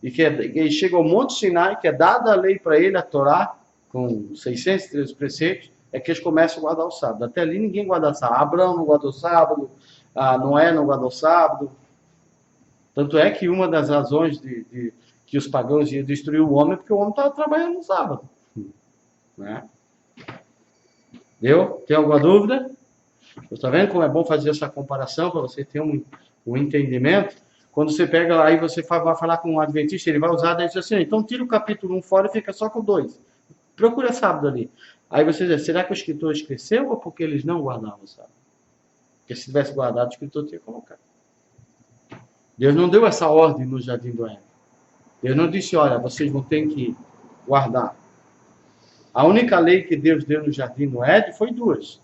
e que chega ao Monte Sinai, que é dada a lei para ele, a Torá, com 613 preceitos, é que eles começam a guardar o sábado. Até ali ninguém guarda o sábado. Abraão não guardou o sábado, Noé não guardou o sábado. Tanto é que uma das razões que os pagãos iam destruir o homem é porque o homem estava trabalhando no sábado. Né? Deu? Tem alguma dúvida? Você está vendo como é bom fazer essa comparação para você ter um entendimento? Quando você pega lá e você vai falar com um adventista, ele vai usar, daí diz assim, então tira o capítulo 1 fora e fica só com 2. Procura sábado ali. Aí você diz, será que o escritor esqueceu ou porque eles não guardavam o sábado? Porque se tivesse guardado, o escritor tinha colocado. Deus não deu essa ordem no jardim do Éden. Deus não disse, olha, vocês vão ter que guardar. A única lei que Deus deu no jardim do Éden foi 2.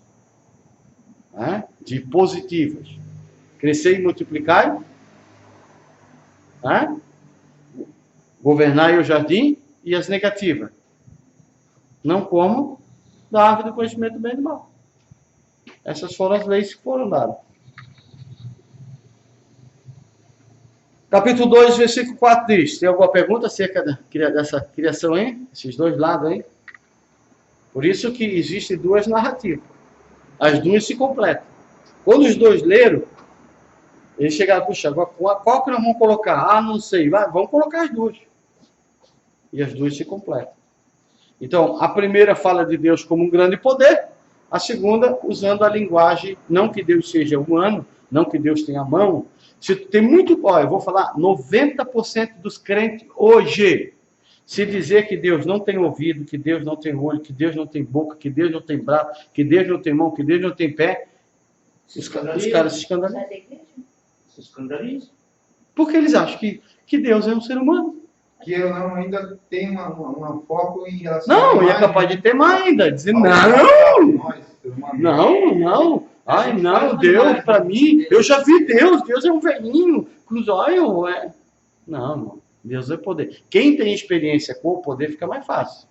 Né? De positivas. Crescer e multiplicar. Né? Governar o jardim. E as negativas. Não como da árvore do conhecimento do bem e do mal. Essas foram as leis que foram dadas. Capítulo 2, versículo 4 diz, tem alguma pergunta acerca dessa criação aí? Esses dois lados aí? Por isso que existem duas narrativas. As duas se completam. Quando os dois leram, eles chegaram, puxa, agora qual que nós vamos colocar? Ah, não sei. Vamos colocar as duas. E as duas se completam. Então, a primeira fala de Deus como um grande poder, a segunda usando a linguagem, não que Deus seja humano, não que Deus tenha mão. Se tem muito, eu vou falar, 90% dos crentes hoje, se dizer que Deus não tem ouvido, que Deus não tem olho, que Deus não tem boca, que Deus não tem braço, que Deus não tem mão, que Deus não tem pé, os caras se escandalizam. Se escandalizam. Porque eles acham que Deus é um ser humano. Que eu não ainda tenho uma foco em relação Não, e é capaz de ter mais ainda. Dizer, não, ai não, Deus para mim, eu já vi Deus é um velhinho, cruzóio, Não, Deus é poder. Quem tem experiência com o poder fica mais fácil.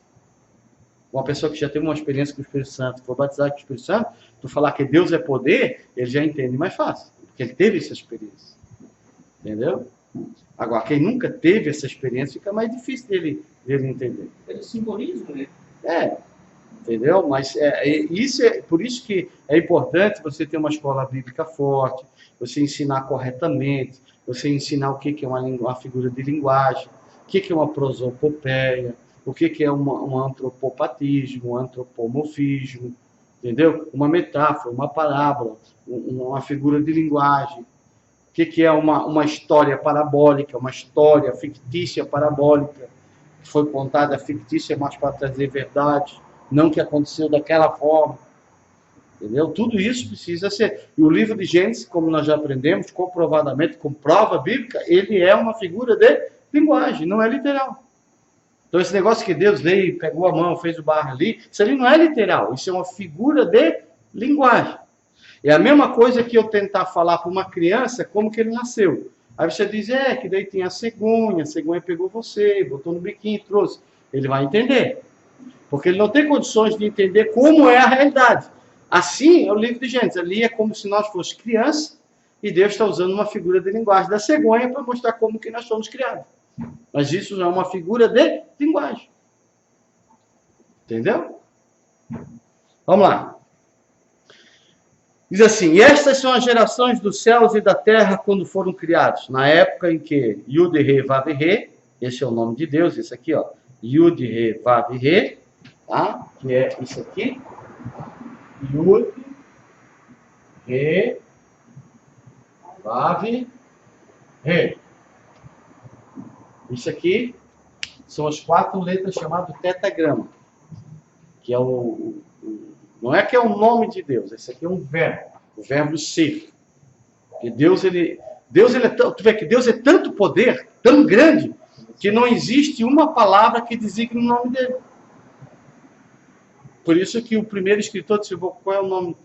Uma pessoa que já teve uma experiência com o Espírito Santo, foi batizado com o Espírito Santo, tu falar que Deus é poder, ele já entende mais fácil, porque ele teve essa experiência. Entendeu? Agora, quem nunca teve essa experiência, fica mais difícil dele entender. É simbolismo, né? Entendeu? Mas por isso que é importante você ter uma escola bíblica forte, você ensinar corretamente, você ensinar o que é uma figura de linguagem, o que é uma prosopopeia, o que é um antropopatismo, um antropomorfismo, entendeu? Uma metáfora, uma parábola, uma figura de linguagem. O que é uma história parabólica, uma história fictícia parabólica, que foi contada fictícia, mas para trazer verdade, não que aconteceu daquela forma. Entendeu? Tudo isso precisa ser. E o livro de Gênesis, como nós já aprendemos, comprovadamente, com prova bíblica, ele é uma figura de linguagem, não é literal. Então esse negócio que Deus veio, pegou a mão, fez o barro ali, isso ali não é literal, isso é uma figura de linguagem. É a mesma coisa que eu tentar falar para uma criança como que ele nasceu. Aí você diz, que daí tem a cegonha pegou você, botou no biquinho, trouxe. Ele vai entender. Porque ele não tem condições de entender como é a realidade. Assim é o livro de Gênesis. Ali é como se nós fôssemos crianças e Deus está usando uma figura de linguagem da cegonha para mostrar como que nós somos criados. Mas isso não é uma figura de linguagem. Entendeu? Vamos lá. Diz assim, e estas são as gerações dos céus e da terra quando foram criados, na época em que Yud-Re, Vav-Re, esse é o nome de Deus, esse aqui, ó, Yud-Re, Vav-Re, tá? Que é isso aqui, Yud-Re, Vav-Re. Isso aqui são as 4 letras chamadas tetragrama, que é não é que é o nome de Deus, esse aqui é um verbo, o verbo ser. Porque Deus é tu vê que Deus é tanto poder, tão grande, que não existe uma palavra que designe o nome dele. Por isso que o primeiro escritor disse, qual é o nome?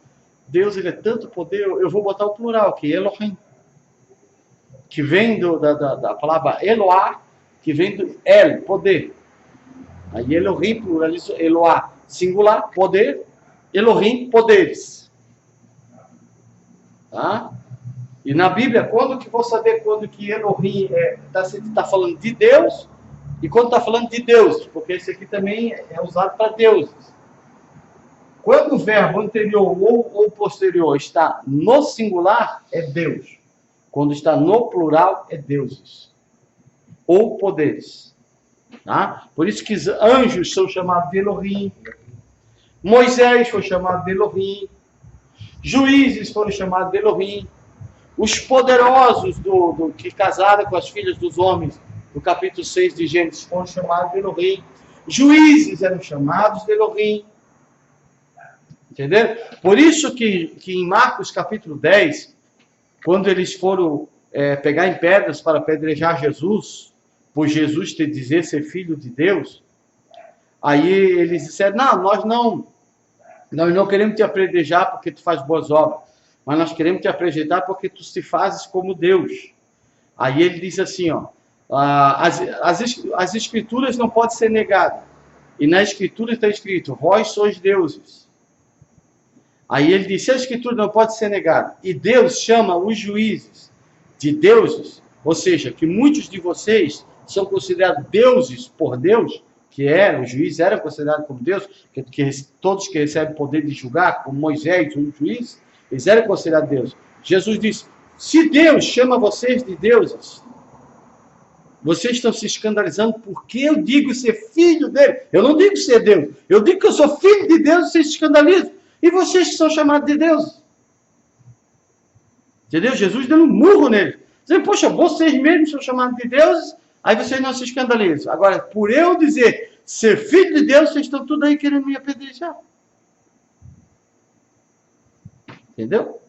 Deus, ele é tanto poder, eu vou botar o plural, que é Elohim. Que vem da palavra Eloá, que vem do El, poder. Aí Elohim, pluraliza, Eloá, singular, poder, Elohim, poderes. Tá? E na Bíblia, quando que vou saber quando que Elohim está falando de Deus e quando está falando de Deus? Porque esse aqui também é usado para deuses. Quando o verbo anterior ou posterior está no singular, é Deus. Quando está no plural, é deuses. Ou poderes. Tá? Por isso que anjos são chamados de Elohim. Moisés foi chamado de Elohim. Juízes foram chamados de Elohim. Os poderosos que casaram com as filhas dos homens, no capítulo 6 de Gênesis, foram chamados de Elohim. Juízes eram chamados de Elohim. Entendeu? Por isso que em Marcos capítulo 10, quando eles foram pegar em pedras para apedrejar Jesus, por Jesus te dizer ser filho de Deus, aí eles disseram, nós não queremos te apedrejar porque tu faz boas obras, mas nós queremos te apedrejar porque tu se fazes como Deus. Aí ele diz assim, as escrituras não podem ser negadas, e na escritura está escrito, vós sois deuses. Aí ele diz, se a escritura não pode ser negada, e Deus chama os juízes de deuses, ou seja, que muitos de vocês são considerados deuses por Deus, que os juízes eram considerados como Deus, que todos que recebem poder de julgar, como Moisés, um juiz, eles eram considerados Deus. Jesus disse, se Deus chama vocês de deuses, vocês estão se escandalizando porque eu digo ser filho dele. Eu não digo ser Deus, eu digo que eu sou filho de Deus e vocês se escandalizam. E vocês que são chamados de deuses. Entendeu? Jesus deu um murro neles. Dizendo, poxa, vocês mesmos são chamados de deuses, aí vocês não se escandalizam. Agora, por eu dizer ser filho de Deus, vocês estão tudo aí querendo me apedrejar. Entendeu?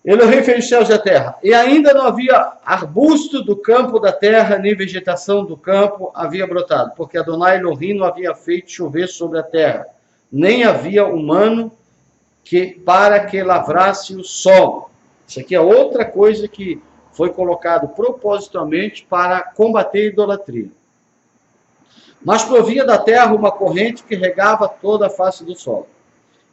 Elohim fez os céus e a terra. E ainda não havia arbusto do campo da terra, nem vegetação do campo havia brotado, porque Adonai Elohim não havia feito chover sobre a terra, nem havia humano para que lavrasse o solo. Isso aqui é outra coisa que foi colocado propositalmente para combater a idolatria. Mas provia da terra uma corrente que regava toda a face do solo.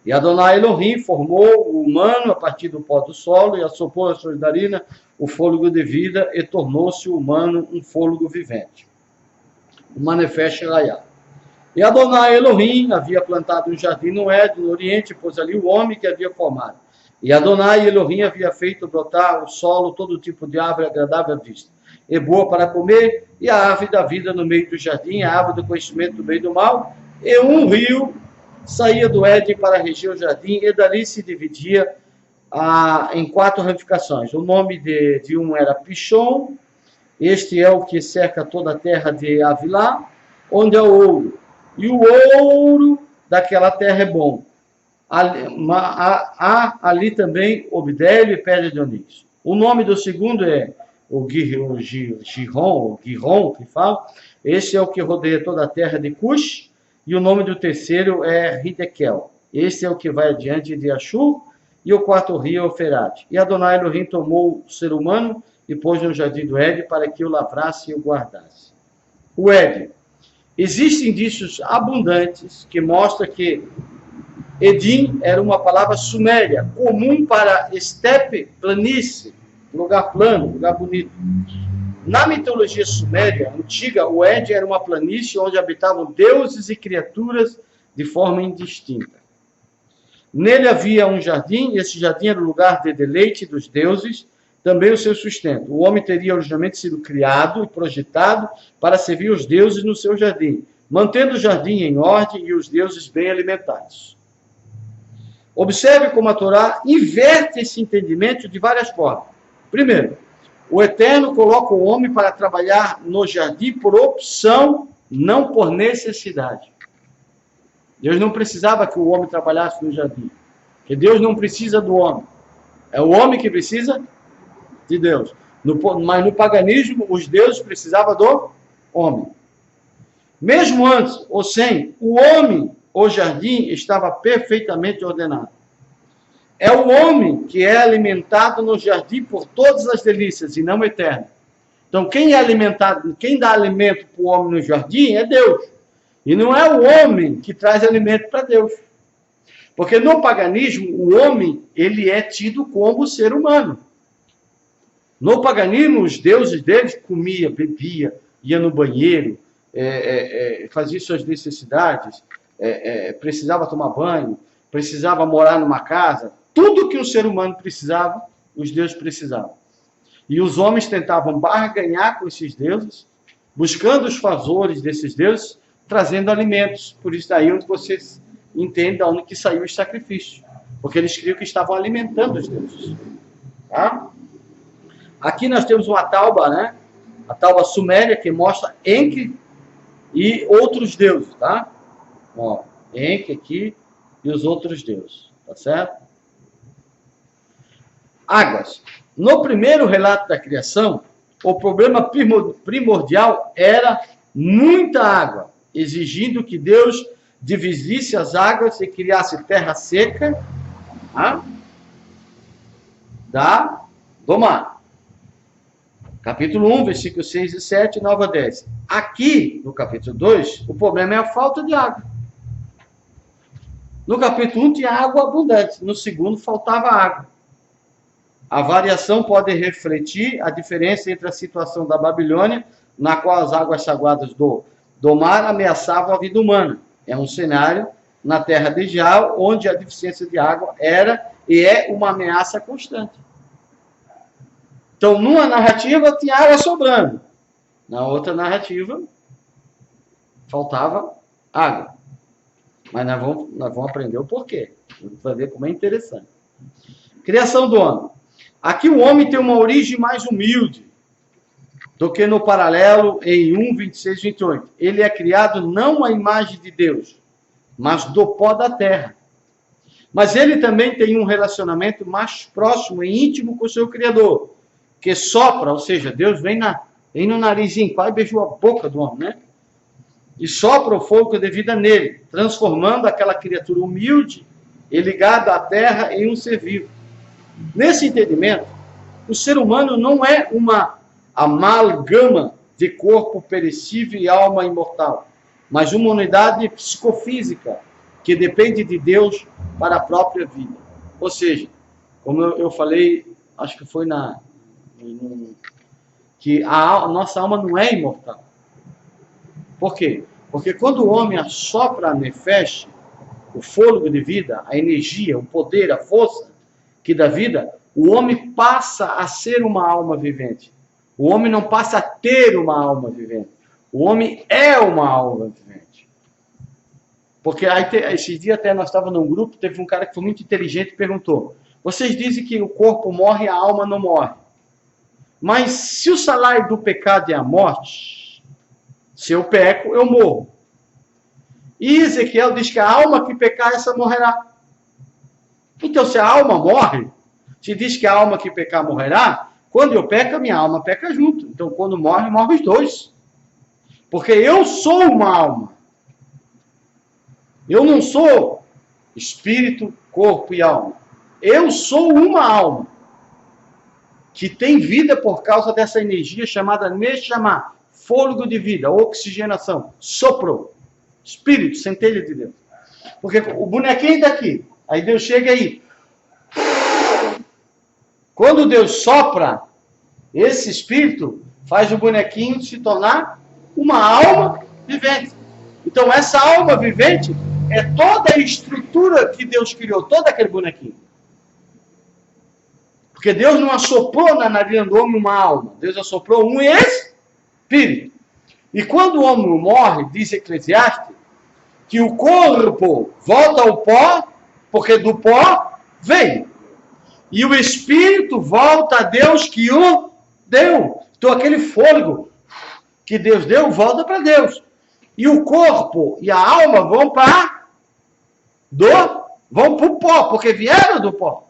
E Adonai Elohim formou o humano a partir do pó do solo e assoprou a suas narinas o fôlego de vida e tornou-se o humano um fôlego vivente. O manifesto Raiá. E Adonai Elohim havia plantado um jardim no Éden, no Oriente, pôs ali o homem que havia formado. E Adonai Elohim havia feito brotar o solo todo tipo de árvore agradável à vista, e boa para comer, e a árvore da vida no meio do jardim, a árvore do conhecimento do bem e do mal, e um rio saía do Éden para reger o jardim, e dali se dividia em 4 ramificações. O nome de um era Pishon, este é o que cerca toda a terra de Avilá, onde é o ouro. E o ouro daquela terra é bom. Há ali também obidélio e pedra de oníris. O nome do segundo é o Giron, que fala. Esse é o que rodeia toda a terra de Cush. E o nome do terceiro é Hidekel. Esse é o que vai adiante de Ashur. E o quarto rio é o Ferate. E Adonai Elohim tomou o ser humano e pôs no jardim do Éden para que o lavrasse e o guardasse. O Éden. Existem indícios abundantes que mostram que Edim era uma palavra suméria, comum para estepe, planície, lugar plano, lugar bonito. Na mitologia suméria antiga, o Éden era uma planície onde habitavam deuses e criaturas de forma indistinta. Nele havia um jardim, e esse jardim era o lugar de deleite dos deuses, também o seu sustento. O homem teria originalmente sido criado e projetado para servir os deuses no seu jardim, mantendo o jardim em ordem e os deuses bem alimentados. Observe como a Torá inverte esse entendimento de várias formas. Primeiro, o Eterno coloca o homem para trabalhar no jardim por opção, não por necessidade. Deus não precisava que o homem trabalhasse no jardim, porque Deus não precisa do homem. É o homem que precisa de Deus. Mas no paganismo, os deuses precisavam do homem. Mesmo antes ou sem, o homem, o jardim, estava perfeitamente ordenado. É o homem que é alimentado no jardim por todas as delícias, e não o Eterno. Então, quem é alimentado, quem dá alimento para o homem no jardim é Deus. E não é o homem que traz alimento para Deus. Porque no paganismo, o homem, ele é tido como ser humano. No paganismo, os deuses deles comia, bebia, ia no banheiro, fazia suas necessidades, precisava tomar banho, precisava morar numa casa. Tudo que o ser humano precisava, os deuses precisavam. E os homens tentavam barganhar com esses deuses, buscando os favores desses deuses, trazendo alimentos. Por isso daí onde vocês entendem de onde que saiu os sacrifícios. Porque eles criam que estavam alimentando os deuses. Tá? Aqui nós temos uma tauba, né? A tauba suméria, que mostra Enki e outros deuses, tá? Ó, Enki aqui e os outros deuses, tá certo? Águas. No primeiro relato da criação, o problema primordial era muita água, exigindo que Deus dividisse as águas e criasse terra seca, tá? Do mar. Capítulo 1, versículos 6 e 7, 9 a 10. Aqui, no capítulo 2, o problema é a falta de água. No capítulo 1 tinha água abundante, no segundo faltava água. A variação pode refletir a diferença entre a situação da Babilônia, na qual as águas sagradas do mar ameaçavam a vida humana. É um cenário na terra de Israel, onde a deficiência de água era e é uma ameaça constante. Então, numa narrativa tinha água sobrando, na outra narrativa faltava água. Mas nós vamos aprender o porquê. Vai ver como é interessante. Criação do homem. Aqui o homem tem uma origem mais humilde do que no paralelo em 1, 26, 28. Ele é criado não à imagem de Deus, mas do pó da terra. Mas ele também tem um relacionamento mais próximo e íntimo com o seu Criador, que sopra, ou seja, Deus vem no narizinho, quase beijou a boca do homem, né? E sopra o fogo de vida nele, transformando aquela criatura humilde e ligada à terra em um ser vivo. Nesse entendimento, o ser humano não é uma amalgama de corpo perecível e alma imortal, mas uma unidade psicofísica que depende de Deus para a própria vida. Ou seja, como eu falei, acho que foi que a nossa alma não é imortal. Por quê? Porque quando o homem assopra a nefesh, o fôlego de vida, a energia, o poder, a força que dá vida, o homem passa a ser uma alma vivente. O homem não passa a ter uma alma vivente. O homem é uma alma vivente. Porque aí, esses dias até nós estávamos num grupo, teve um cara que foi muito inteligente e perguntou: vocês dizem que o corpo morre e a alma não morre. Mas se o salário do pecado é a morte, se eu peco, eu morro. E Ezequiel diz que a alma que pecar, essa morrerá. Então, se a alma morre, se diz que a alma que pecar morrerá, quando eu peco, a minha alma peca junto. Então, quando morre, morre os dois. Porque eu sou uma alma. Eu não sou espírito, corpo e alma. Eu sou uma alma que tem vida por causa dessa energia chamada Neshama, fôlego de vida, oxigenação, sopro, espírito, centelha de Deus. Porque o bonequinho está aqui, aí Deus chega aí. Quando Deus sopra, esse espírito faz o bonequinho se tornar uma alma vivente. Então essa alma vivente é toda a estrutura que Deus criou, todo aquele bonequinho. Porque Deus não assoprou na narina do homem uma alma, Deus assoprou um espírito. E quando o homem morre, diz Eclesiastes, que o corpo volta ao pó, porque do pó veio. E o espírito volta a Deus que o deu. Então aquele fôlego que Deus deu, volta para Deus. E o corpo e a alma vão para o pó, porque vieram do pó.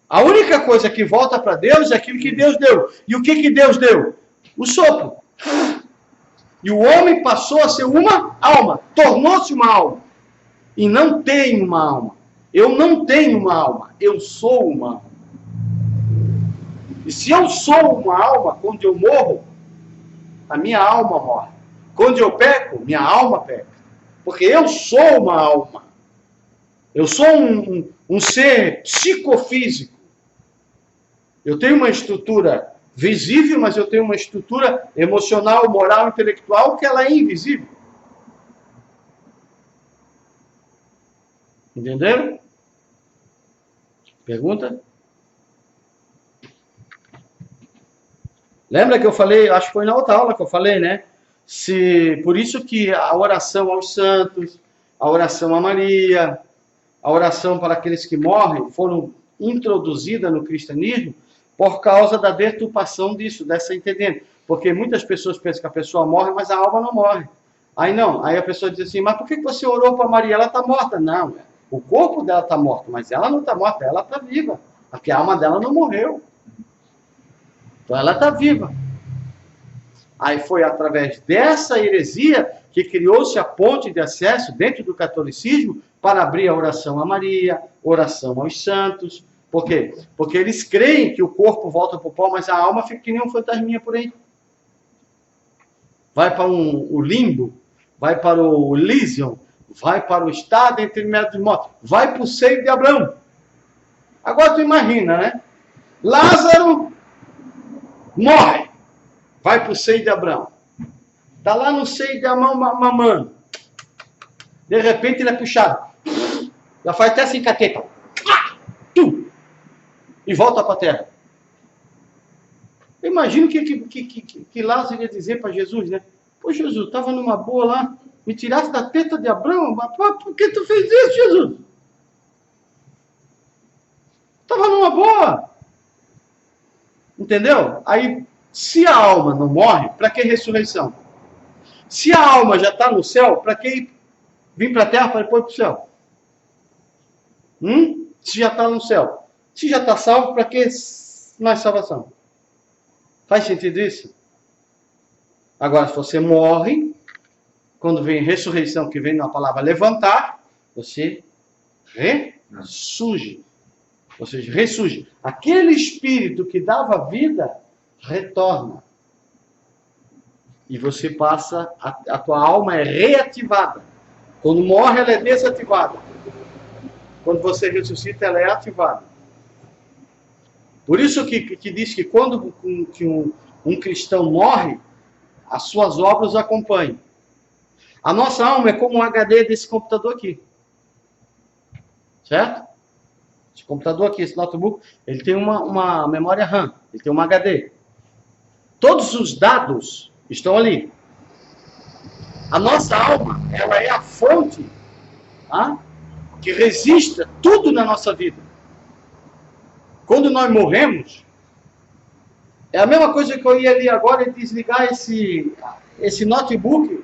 A única coisa que volta para Deus é aquilo que Deus deu. E o que Deus deu? O sopro. E o homem passou a ser uma alma, tornou-se uma alma. E não tem uma alma. Eu não tenho uma alma, eu sou uma alma. E se eu sou uma alma, quando eu morro, a minha alma morre. Quando eu peco, minha alma peca. Porque eu sou uma alma. Eu sou um ser psicofísico. Eu tenho uma estrutura visível, mas eu tenho uma estrutura emocional, moral, intelectual, que ela é invisível. Entenderam? Pergunta? Lembra que eu falei, acho que foi na outra aula que eu falei, né? Por isso que a oração aos santos, a oração a Maria, a oração para aqueles que morrem, foram introduzidas no cristianismo por causa da deturpação disso, dessa entendendo. Porque muitas pessoas pensam que a pessoa morre, mas a alma não morre. Aí não, aí a pessoa diz assim, mas por que você orou para Maria? Ela está morta. Não, o corpo dela está morto, mas ela não está morta, ela está viva. Porque a alma dela não morreu. Então ela está viva. Aí foi através dessa heresia que criou-se a ponte de acesso dentro do catolicismo para abrir a oração a Maria, oração aos santos. Por quê? Porque eles creem que o corpo volta para o pó, mas a alma fica que nem um fantasminha por aí. Vai para o limbo, vai para o Elysium, vai para o estado entre médios de morte, vai para o seio de Abraão. Agora tu imagina, né? Lázaro morre, vai para o seio de Abraão. Está lá no seio de Abraão mamando. De repente ele é puxado. Já faz até assim cateta. E volta para a terra. Imagina o que Lázaro ia dizer para Jesus, né? Pô, Jesus, estava numa boa lá, me tiraste da teta de Abraão, mas por que tu fez isso, Jesus? Estava numa boa. Entendeu? Aí, se a alma não morre, para que ressurreição? Se a alma já está no céu, para que vir para a terra para depois para o céu? Se já está no céu. Se já está salvo, para que mais salvação? Faz sentido isso? Agora, se você morre, quando vem ressurreição, que vem na palavra levantar, você ressurge. Ou seja, ressurge. Aquele espírito que dava vida, retorna. E você passa, a tua alma é reativada. Quando morre, ela é desativada. Quando você ressuscita, ela é ativada. Por isso que diz que quando um cristão morre, as suas obras o acompanham. A nossa alma é como um HD desse computador aqui. Certo? Esse computador aqui, esse notebook, ele tem uma memória RAM, ele tem um HD. Todos os dados estão ali. A nossa alma, ela é a fonte que registra tudo na nossa vida. Quando nós morremos, é a mesma coisa que eu ia ali agora e desligar esse notebook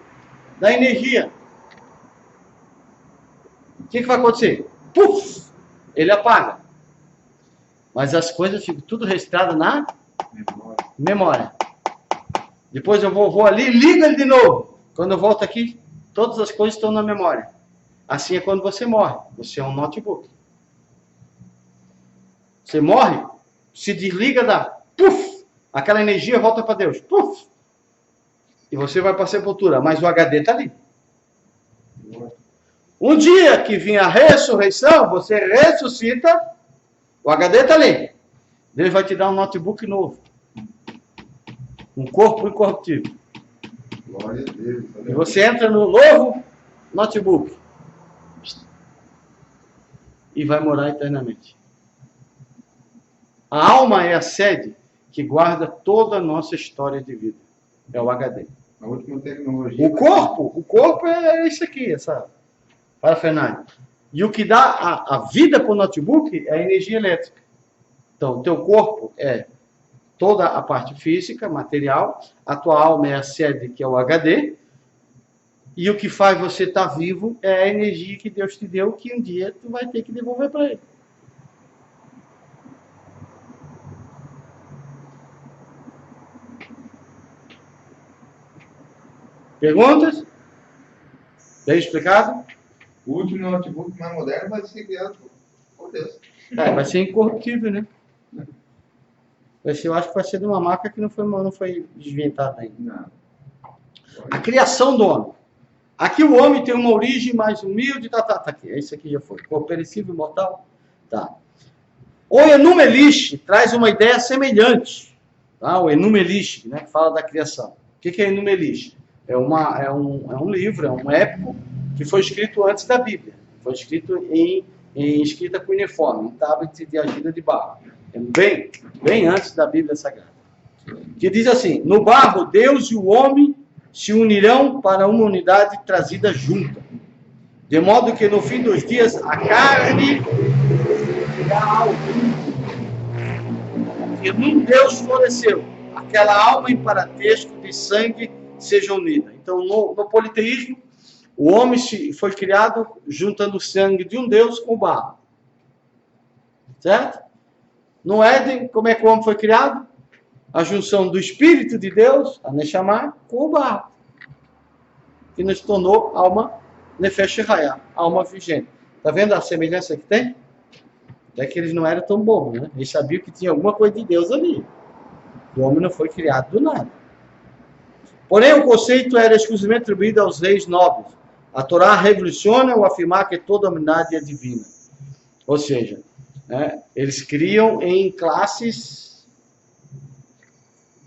da energia. O que vai acontecer? Puf! Ele apaga. Mas as coisas ficam tudo registradas na memória. Depois eu vou ali e ligo ele de novo. Quando eu volto aqui, todas as coisas estão na memória. Assim é quando você morre. Você é um notebook. Você morre, se desliga, dá puf! Aquela energia volta para Deus. Puf! E você vai para a sepultura. Mas o HD está ali. Um dia que vir a ressurreição, você ressuscita, o HD está ali. Deus vai te dar um notebook novo. Um corpo incorruptível. Glória a Deus. E você entra no novo notebook. E vai morar eternamente. A alma é a sede que guarda toda a nossa história de vida. É o HD. A última tecnologia. O corpo é isso aqui, essa parafernália. E o que dá a vida para o notebook é a energia elétrica. Então, o teu corpo é toda a parte física, material. A tua alma é a sede, que é o HD. E o que faz você estar vivo é a energia que Deus te deu, que um dia tu vai ter que devolver para Ele. Perguntas? Bem explicado? O último notebook mais moderno vai ser criado por Deus. Vai ser incorruptível, né? Eu acho que vai ser de uma marca que não foi desventada ainda. Não. A criação do homem. Aqui o homem tem uma origem mais humilde, tá aqui. Esse aqui já foi. Corpo perecível, mortal. Tá. O Enuma Elish traz uma ideia semelhante. Tá? O Enuma Elish, né, que fala da criação. O que é Enuma Elish? É um livro, é um épico que foi escrito antes da Bíblia. Foi escrito em escrita cuneiforme, em tablet de argila de barro. É bem antes da Bíblia Sagrada. Que diz assim: no barro, Deus e o homem se unirão para uma unidade trazida junta. De modo que no fim dos dias a carne e a alma que num Deus floresceu, aquela alma em parentesco de sangue seja unida. Então, no politeísmo, o homem foi criado juntando o sangue de um Deus com o barro. Certo? No Éden, como é que o homem foi criado? A junção do Espírito de Deus, a Neshama, com o barro. Que nos tornou alma Nefesh Hayah, alma vigente. Está vendo a semelhança que tem? É que eles não eram tão bobos, né? Eles sabiam que tinha alguma coisa de Deus ali. O homem não foi criado do nada. Porém, o conceito era exclusivamente atribuído aos reis nobres. A Torá revoluciona ao afirmar que toda a humanidade é divina. Ou seja, Eles criam em classes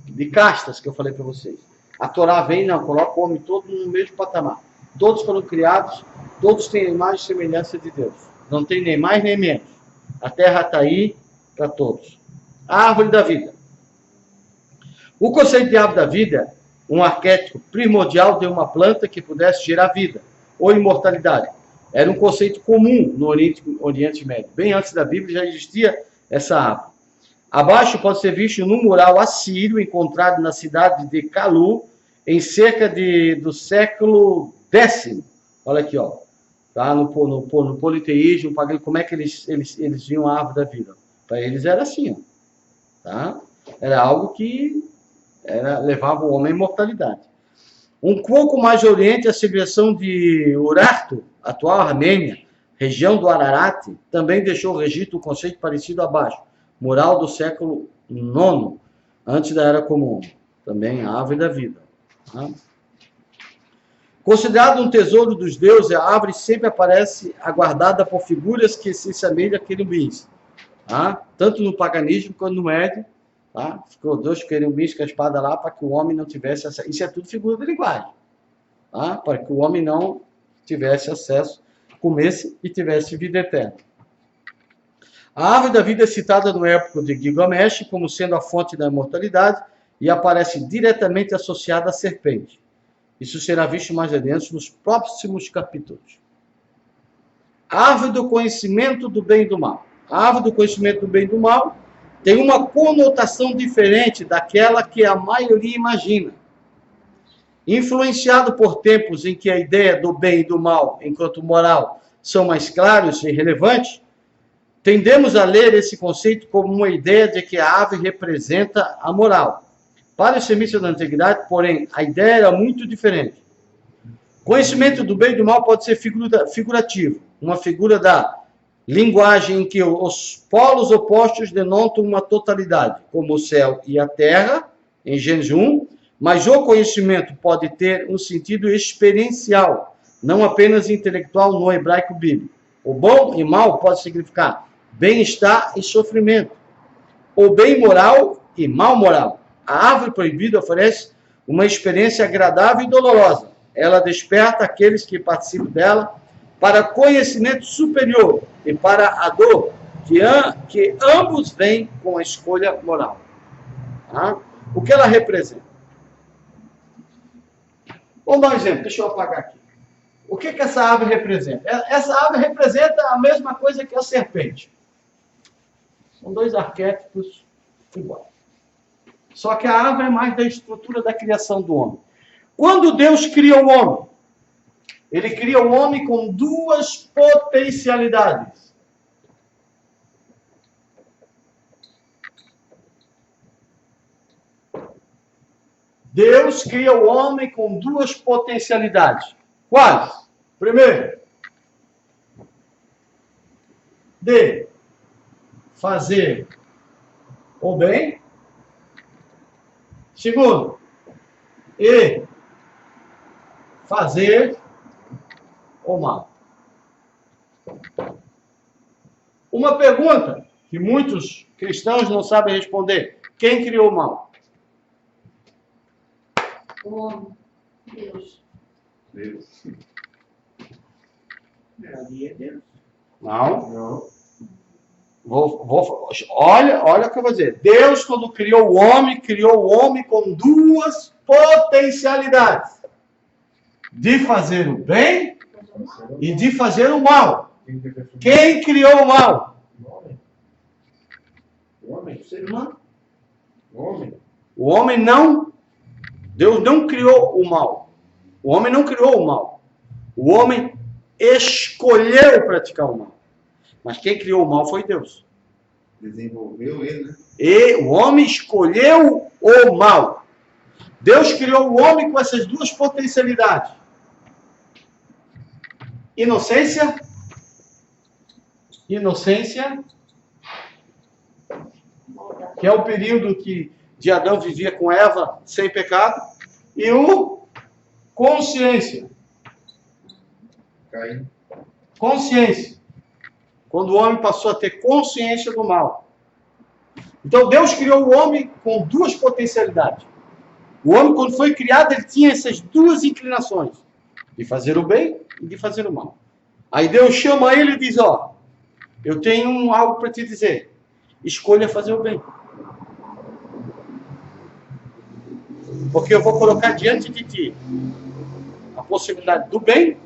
de castas, que eu falei para vocês. A Torá vem, não, coloca o homem todo no mesmo patamar. Todos foram criados, todos têm a imagem e semelhança de Deus. Não tem nem mais nem menos. A terra está aí para todos. A árvore da vida. O conceito de árvore da vida, um arquétipo primordial de uma planta que pudesse gerar vida ou imortalidade. Era um conceito comum no Oriente Médio. Bem antes da Bíblia já existia essa árvore. Abaixo pode ser visto no mural assírio encontrado na cidade de Calu, em cerca do século X. Olha aqui, ó. Tá? No politeísmo, como é que eles viam a árvore da vida. Para eles era assim, ó. Tá? Era algo que levava o homem à imortalidade. Um pouco mais ao oriente, a civilização de Urartu, atual Armênia, região do Ararat, também deixou registro um conceito parecido abaixo. Mural do século IX, antes da Era Comum. Também a árvore da vida. Tá? Considerado um tesouro dos deuses, a árvore sempre aparece aguardada por figuras que se assemelham a querubins. Tá? Tanto no paganismo quanto no Éden. Tá? Ficou 2 querubins com a espada lá para que o homem não tivesse acesso. Isso é tudo figura de linguagem. Tá? Para que o homem não tivesse acesso, comesse e tivesse vida eterna. A árvore da vida é citada no época de Gilgamesh como sendo a fonte da imortalidade e aparece diretamente associada à serpente. Isso será visto mais adiante nos próximos capítulos. A árvore do conhecimento do bem e do mal. A árvore do conhecimento do bem e do mal tem uma conotação diferente daquela que a maioria imagina. Influenciado por tempos em que a ideia do bem e do mal, enquanto moral, são mais claros e relevantes, tendemos a ler esse conceito como uma ideia de que a árvore representa a moral. Para os semitas da antiguidade, porém, a ideia era muito diferente. Conhecimento do bem e do mal pode ser figurativo, uma figura da linguagem em que os polos opostos denotam uma totalidade, como o céu e a terra, em Gênesis 1, mas o conhecimento pode ter um sentido experiencial, não apenas intelectual no hebraico bíblico. O bom e mal pode significar bem-estar e sofrimento, ou bem moral e mal moral. A árvore proibida oferece uma experiência agradável e dolorosa. Ela desperta aqueles que participam dela para conhecimento superior e para a dor, que ambos vêm com a escolha moral. Tá? O que ela representa? Vamos dar um exemplo, deixa eu apagar aqui. O que essa árvore representa? Essa árvore representa a mesma coisa que a serpente. São 2 arquétipos iguais. Só que a árvore é mais da estrutura da criação do homem. Quando Deus cria o homem, Ele cria o homem com 2 potencialidades. Deus cria o homem com 2 potencialidades. Quais? Primeiro, de fazer o bem. Segundo, e fazer o mal. Uma pergunta que muitos cristãos não sabem responder. Quem criou o mal? O homem. Deus. Deus. Ali é Deus. Não. Olha o que eu vou dizer. Deus, quando criou o homem com 2 potencialidades. De fazer o bem e de fazer o mal. Quem criou o mal? O homem. O ser humano. O homem. O homem não. Deus não criou o mal. O homem não criou o mal. O homem escolheu praticar o mal. Mas quem criou o mal foi Deus. Desenvolveu ele, né? E o homem escolheu o mal. Deus criou o homem com essas 2 potencialidades. Inocência. Que é o período de Adão vivia com Eva sem pecado. E o consciência. Caim. Consciência. Quando o homem passou a ter consciência do mal. Então Deus criou o homem com duas potencialidades. O homem, quando foi criado, ele tinha essas duas inclinações. De fazer o bem e de fazer o mal. Aí Deus chama ele e diz, ó, eu tenho algo para te dizer. Escolha fazer o bem. Porque eu vou colocar diante de ti a possibilidade do bem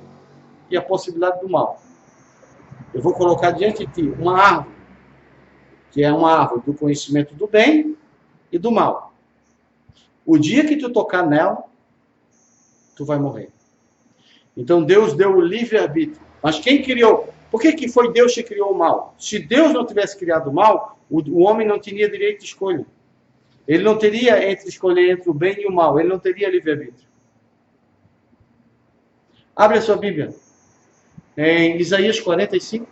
e a possibilidade do mal. Eu vou colocar diante de ti uma árvore, que é uma árvore do conhecimento do bem e do mal. O dia que tu tocar nela, tu vai morrer. Então Deus deu o livre-arbítrio. Mas quem criou? Por que foi Deus que criou o mal? Se Deus não tivesse criado o mal, o homem não teria direito de escolha. Ele não teria escolher entre o bem e o mal. Ele não teria livre-arbítrio. Abre a sua Bíblia. Em Isaías 45,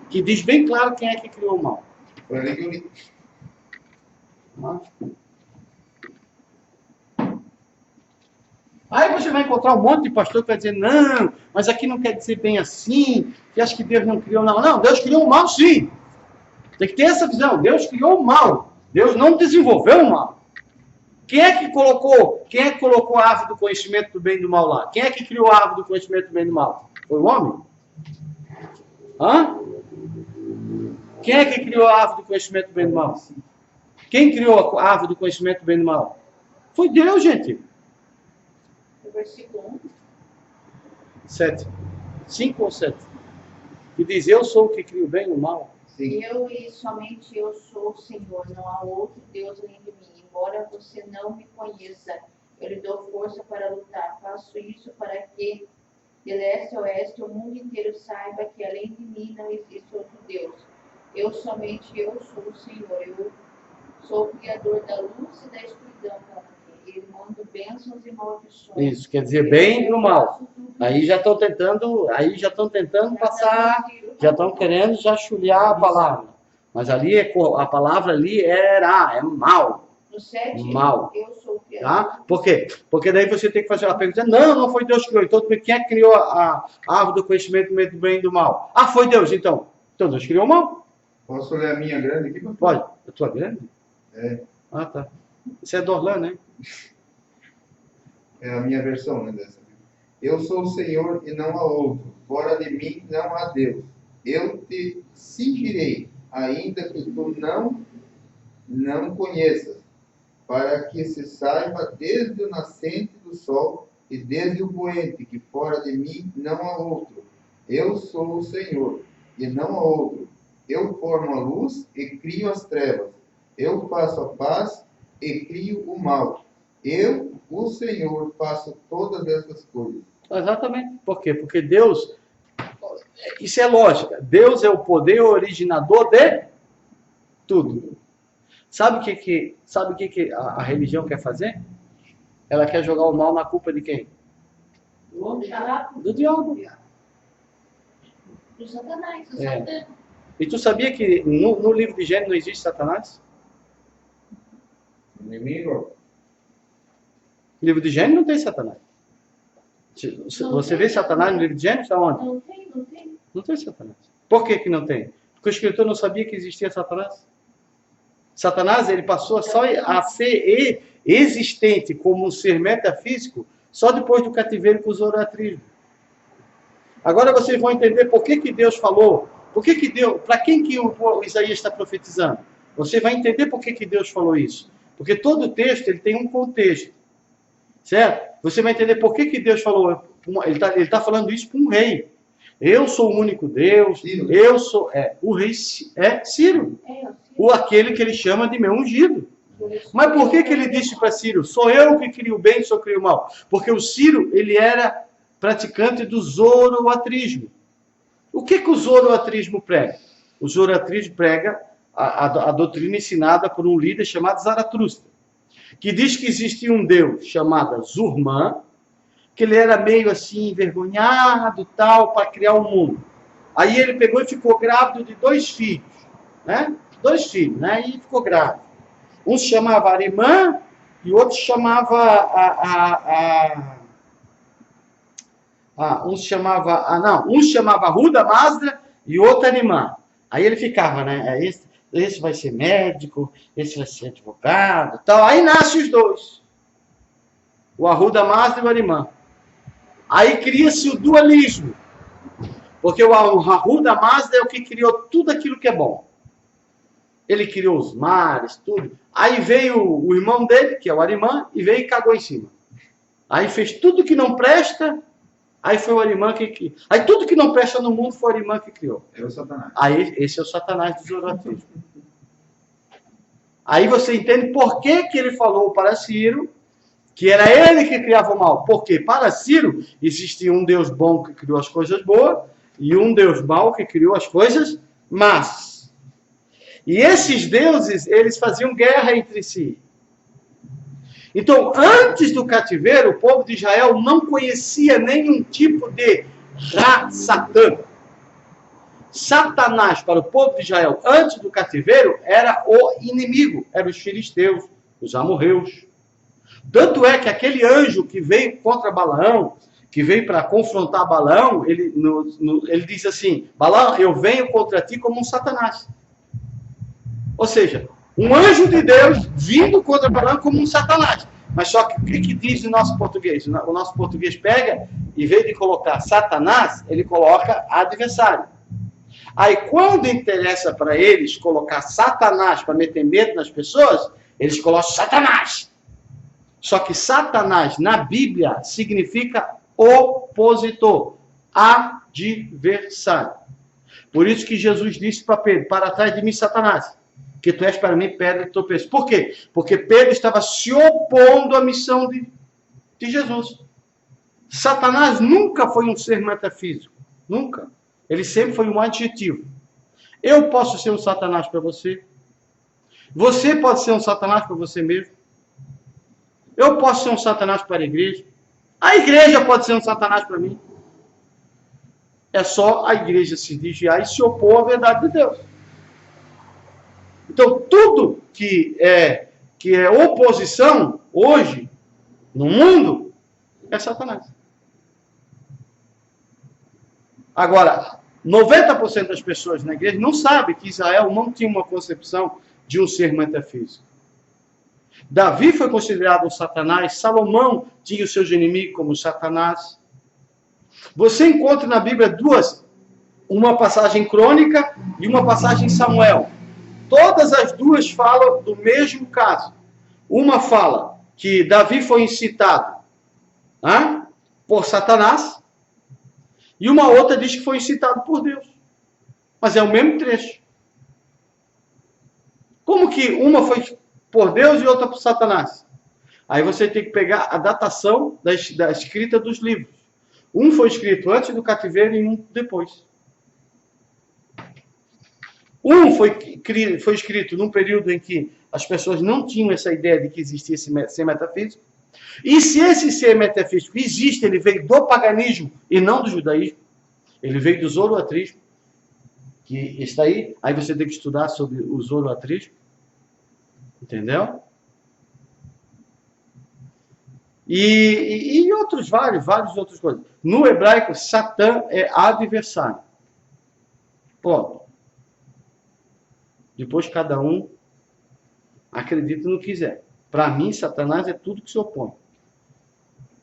que diz bem claro quem é que criou o mal. Foi ali que eu li. Aí você vai encontrar um monte de pastor que vai dizer, não, mas aqui não quer dizer bem assim, que acha que Deus não criou não. Não, Deus criou o mal sim. Tem que ter essa visão. Deus criou o mal. Deus não desenvolveu o mal. Quem é que colocou a árvore do conhecimento do bem e do mal lá? Quem é que criou a árvore do conhecimento do bem e do mal? Foi o homem? Hã? Quem é que criou a árvore do conhecimento do bem e do mal? Quem criou a árvore do conhecimento do bem e do mal? Foi Deus, gente. Versículo 1. 7. 5 ou 7. Que diz, eu sou o que crio o bem e o mal. Sim. Eu e somente eu sou o Senhor, não há outro Deus além de mim. Embora você não me conheça, eu lhe dou força para lutar. Faço isso para que, de leste a oeste, o mundo inteiro saiba que além de mim não existe outro Deus. Eu somente eu sou o Senhor. Eu sou o Criador da luz e da escuridão. Ele manda bênçãos e maldições. Isso, quer dizer bem e o mal. Aí já estão tentando passar, já estão querendo já chulear a palavra. Mas ali a palavra ali é mal. No 7, mal. eu sou o Criador. Tá? Por quê? Porque daí você tem que fazer uma pergunta, não foi Deus que criou. Então quem é que criou a árvore do conhecimento do bem e do mal? Ah, foi Deus então. Então Deus criou o mal. Posso ler a minha grande aqui? Pode. A tua grande? É. Ah, tá. Isso é do Orlando, né? É a minha versão, né, dessa. Eu sou o Senhor e não há outro. Fora de mim não há Deus. Eu te cingirei, ainda que tu não conheças, para que se saiba desde o nascente do sol e desde o poente, que fora de mim não há outro. Eu sou o Senhor e não há outro. Eu formo a luz e crio as trevas. Eu faço a paz e crio o mal. Eu, o Senhor, faço todas essas coisas. Exatamente. Por quê? Porque Deus, isso é lógica, Deus é o poder originador de tudo. Sabe o que a religião quer fazer? Ela quer jogar o mal na culpa de quem? Do diabo. Do Satanás, do É. Satã. E tu sabia que no livro de Gênesis não existe Satanás? Inimigo? No livro de Gênesis não tem Satanás. Você vê Satanás no livro de Gênesis? Aonde? Não tem. Não tem Satanás. Por que não tem? Porque o escritor não sabia que existia Satanás. Satanás, ele passou só a ser existente como um ser metafísico só depois do cativeiro com o zoroastrismo. Agora vocês vão entender por que Deus falou, para quem que o Isaías está profetizando. Você vai entender por que Deus falou isso. Porque todo texto ele tem um contexto. Certo? Você vai entender por que Deus falou. Ele está falando isso para um rei. Eu sou o único Deus. Ciro. Eu sou. O rei é Ciro. Aquele que ele chama de meu ungido. Mas por que ele disse para Ciro? Sou eu que crio o bem, sou crio o mal. Porque o Ciro, ele era praticante do zoroastrismo. O que o zoroastrismo prega? O zoroastrismo prega a doutrina ensinada por um líder chamado Zaratustra, que diz que existia um Deus chamado Zurmã, que ele era meio assim, envergonhado, tal, para criar o mundo. Aí ele pegou e ficou grávido de 2 filhos, né? 2 filhos, né? E ficou grávido. Um se chamava Arimã e o outro se chamava um se chamava Ruda Mazda e outro animar. Aí ele ficava, né? Esse vai ser médico, esse vai ser advogado, tal. Aí nasce os dois. O Arruda Mazda e o Arimã. Aí cria-se o dualismo. Porque o Arruda Mazda é o que criou tudo aquilo que é bom. Ele criou os mares, tudo. Aí veio o irmão dele, que é o Arimã, e veio e cagou em cima. Aí fez tudo que não presta, aí foi o Arimã que... Aí tudo que não presta no mundo foi o Arimã que criou. É o Satanás. Aí esse é o Satanás do zoroastrismo. Aí você entende por que ele falou para Ciro que era ele que criava o mal. Porque para Ciro existia um Deus bom que criou as coisas boas e um Deus mau que criou as coisas más. E esses deuses, eles faziam guerra entre si. Então, antes do cativeiro, o povo de Israel não conhecia nenhum tipo de Ra-Satã. Satanás, para o povo de Israel, antes do cativeiro, era o inimigo. Eram os filisteus, os amorreus. Tanto é que aquele anjo que veio contra Balaão, que veio para confrontar Balaão, ele diz assim, Balaão, eu venho contra ti como um Satanás. Ou seja, um anjo de Deus vindo contra Balaão como um Satanás. Mas só que o que diz o nosso português? O nosso português pega, em vez de colocar Satanás, ele coloca adversário. Aí quando interessa para eles colocar Satanás para meter medo nas pessoas, eles colocam Satanás. Só que Satanás na Bíblia significa opositor, adversário. Por isso que Jesus disse para Pedro, para trás de mim, Satanás, que tu és para mim pedra de tropeço. Por quê? Porque Pedro estava se opondo à missão de Jesus. Satanás nunca foi um ser metafísico. Nunca. Ele sempre foi um adjetivo. Eu posso ser um Satanás para você. Você pode ser um Satanás para você mesmo. Eu posso ser um Satanás para a igreja. A igreja pode ser um Satanás para mim. É só a igreja se vigiar e se opor à verdade de Deus. Então, tudo que é oposição, hoje, no mundo, é Satanás. Agora, 90% das pessoas na igreja não sabem que Israel não tinha uma concepção de um ser metafísico. Davi foi considerado um Satanás, Salomão tinha os seus inimigos como Satanás. Você encontra na Bíblia duas, uma passagem crônica e uma passagem em Samuel. Todas as duas falam do mesmo caso. Uma fala que Davi foi incitado por Satanás, e uma outra diz que foi incitado por Deus. Mas é o mesmo trecho. Como que uma foi por Deus e outra por Satanás? Aí você tem que pegar a datação da escrita dos livros. Um foi escrito antes do cativeiro e um depois. Um foi escrito num período em que as pessoas não tinham essa ideia de que existia esse ser metafísico. E se esse ser metafísico existe, ele veio do paganismo e não do judaísmo. Ele veio do zoroastrismo, que está aí. Aí você tem que estudar sobre o zoroastrismo. Entendeu? E outros vários outras coisas. No hebraico, Satã é adversário. Ponto. Depois cada um acredita no que quiser. Para mim, Satanás é tudo que se opõe.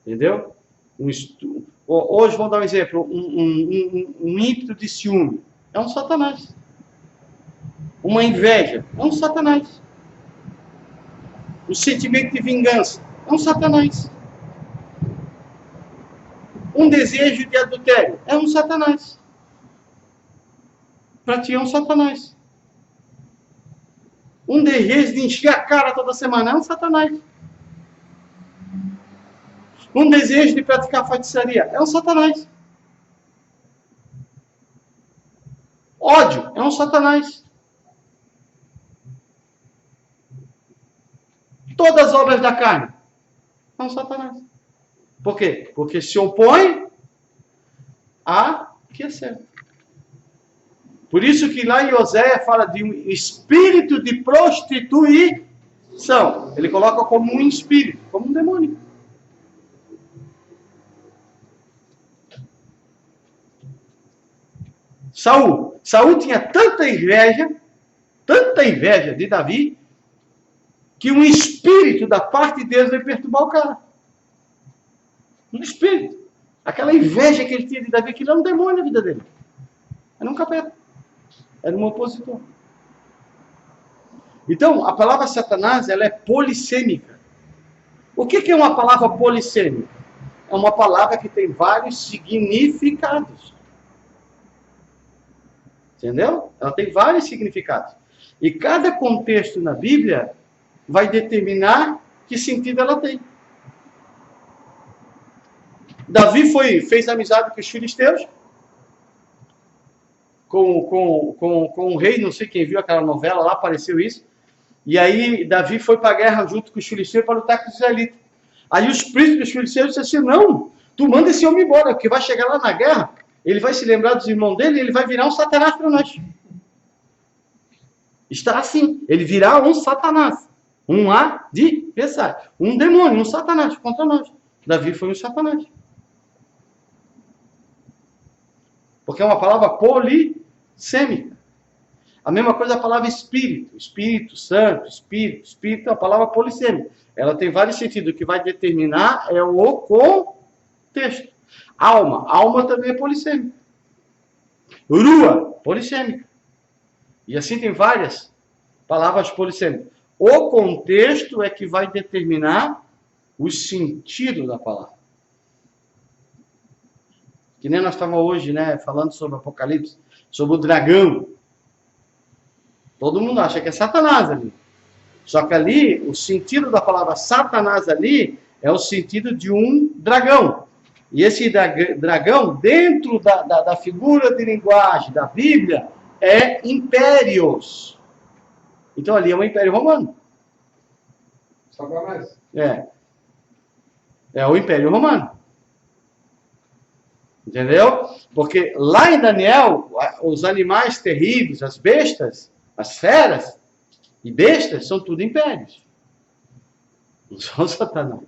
Entendeu? Hoje, vamos dar um exemplo. Um ímpeto de ciúme é um Satanás. Uma inveja é um Satanás. O sentimento de vingança é um Satanás. Um desejo de adultério é um Satanás. Para ti é um Satanás. Um desejo de encher a cara toda semana é um Satanás. Um desejo de praticar feitiçaria é um Satanás. Ódio é um Satanás. Todas as obras da carne é um Satanás. Por quê? Porque se opõe a que é certo. Por isso que lá em Oséias fala de um espírito de prostituição. Ele coloca como um espírito, como um demônio. Saul tinha tanta inveja de Davi, que um espírito da parte de Deus veio perturbar o cara. Um espírito. Aquela inveja que ele tinha de Davi, aquilo era um demônio na vida dele. Era um capeta. Era um opositor. Então, a palavra Satanás, ela é polissêmica. O que é uma palavra polissêmica? É uma palavra que tem vários significados. Entendeu? Ela tem vários significados. E cada contexto na Bíblia vai determinar que sentido ela tem. Davi fez amizade com os filisteus, com o rei, não sei quem viu aquela novela lá, apareceu isso. E aí Davi foi para a guerra junto com os filisteus para lutar com os israelitas. Aí os príncipes dos filisteus disseram assim, não, tu manda esse homem embora, porque vai chegar lá na guerra, ele vai se lembrar dos irmãos dele e ele vai virar um Satanás para nós. Está assim, ele virá um Satanás, um adversário, um demônio, um Satanás contra nós. Davi foi um Satanás. Porque é uma palavra polissêmica. A mesma coisa a palavra espírito. Espírito Santo, espírito é uma palavra polissêmica. Ela tem vários sentidos. O que vai determinar é o contexto. Alma também é polissêmica. Rua, polissêmica. E assim tem várias palavras polissêmicas. O contexto é que vai determinar o sentido da palavra. Que nem nós estávamos hoje, né, falando sobre Apocalipse, sobre o dragão. Todo mundo acha que é Satanás ali. Só que ali, o sentido da palavra Satanás ali é o sentido de um dragão. E esse dragão, dentro da figura de linguagem da Bíblia, é impérios. Então ali é um império romano. Satanás. É o império romano. Entendeu? Porque lá em Daniel, os animais terríveis, as bestas, as feras e bestas, são tudo impérios. Não são Satanás.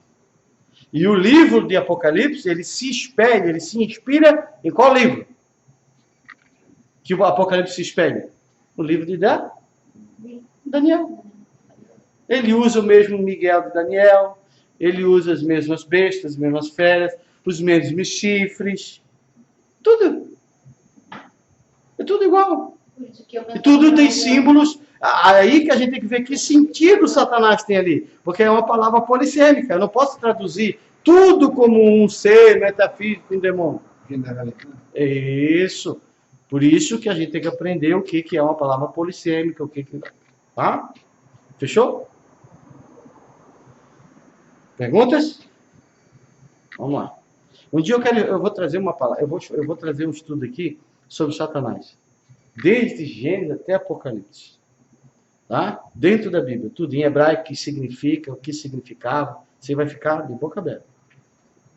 E o livro de Apocalipse, ele se espelha, ele se inspira em qual livro? Que o Apocalipse se espelha? O livro de Daniel. Ele usa o mesmo Miguel de Daniel, ele usa as mesmas bestas, as mesmas feras, os mesmos chifres. Tudo. É tudo igual. E tudo tem símbolos. Aí que a gente tem que ver que sentido Satanás tem ali. Porque é uma palavra polissêmica. Eu não posso traduzir tudo como um ser metafísico, um demônio. Isso. Por isso que a gente tem que aprender o que é uma palavra polissêmica. O que tá? Fechou? Perguntas? Vamos lá. Um dia eu vou trazer uma palavra. Eu vou trazer um estudo aqui sobre Satanás. Desde Gênesis até Apocalipse. Tá? Dentro da Bíblia, tudo em hebraico, o que significa, o que significava, você vai ficar de boca aberta.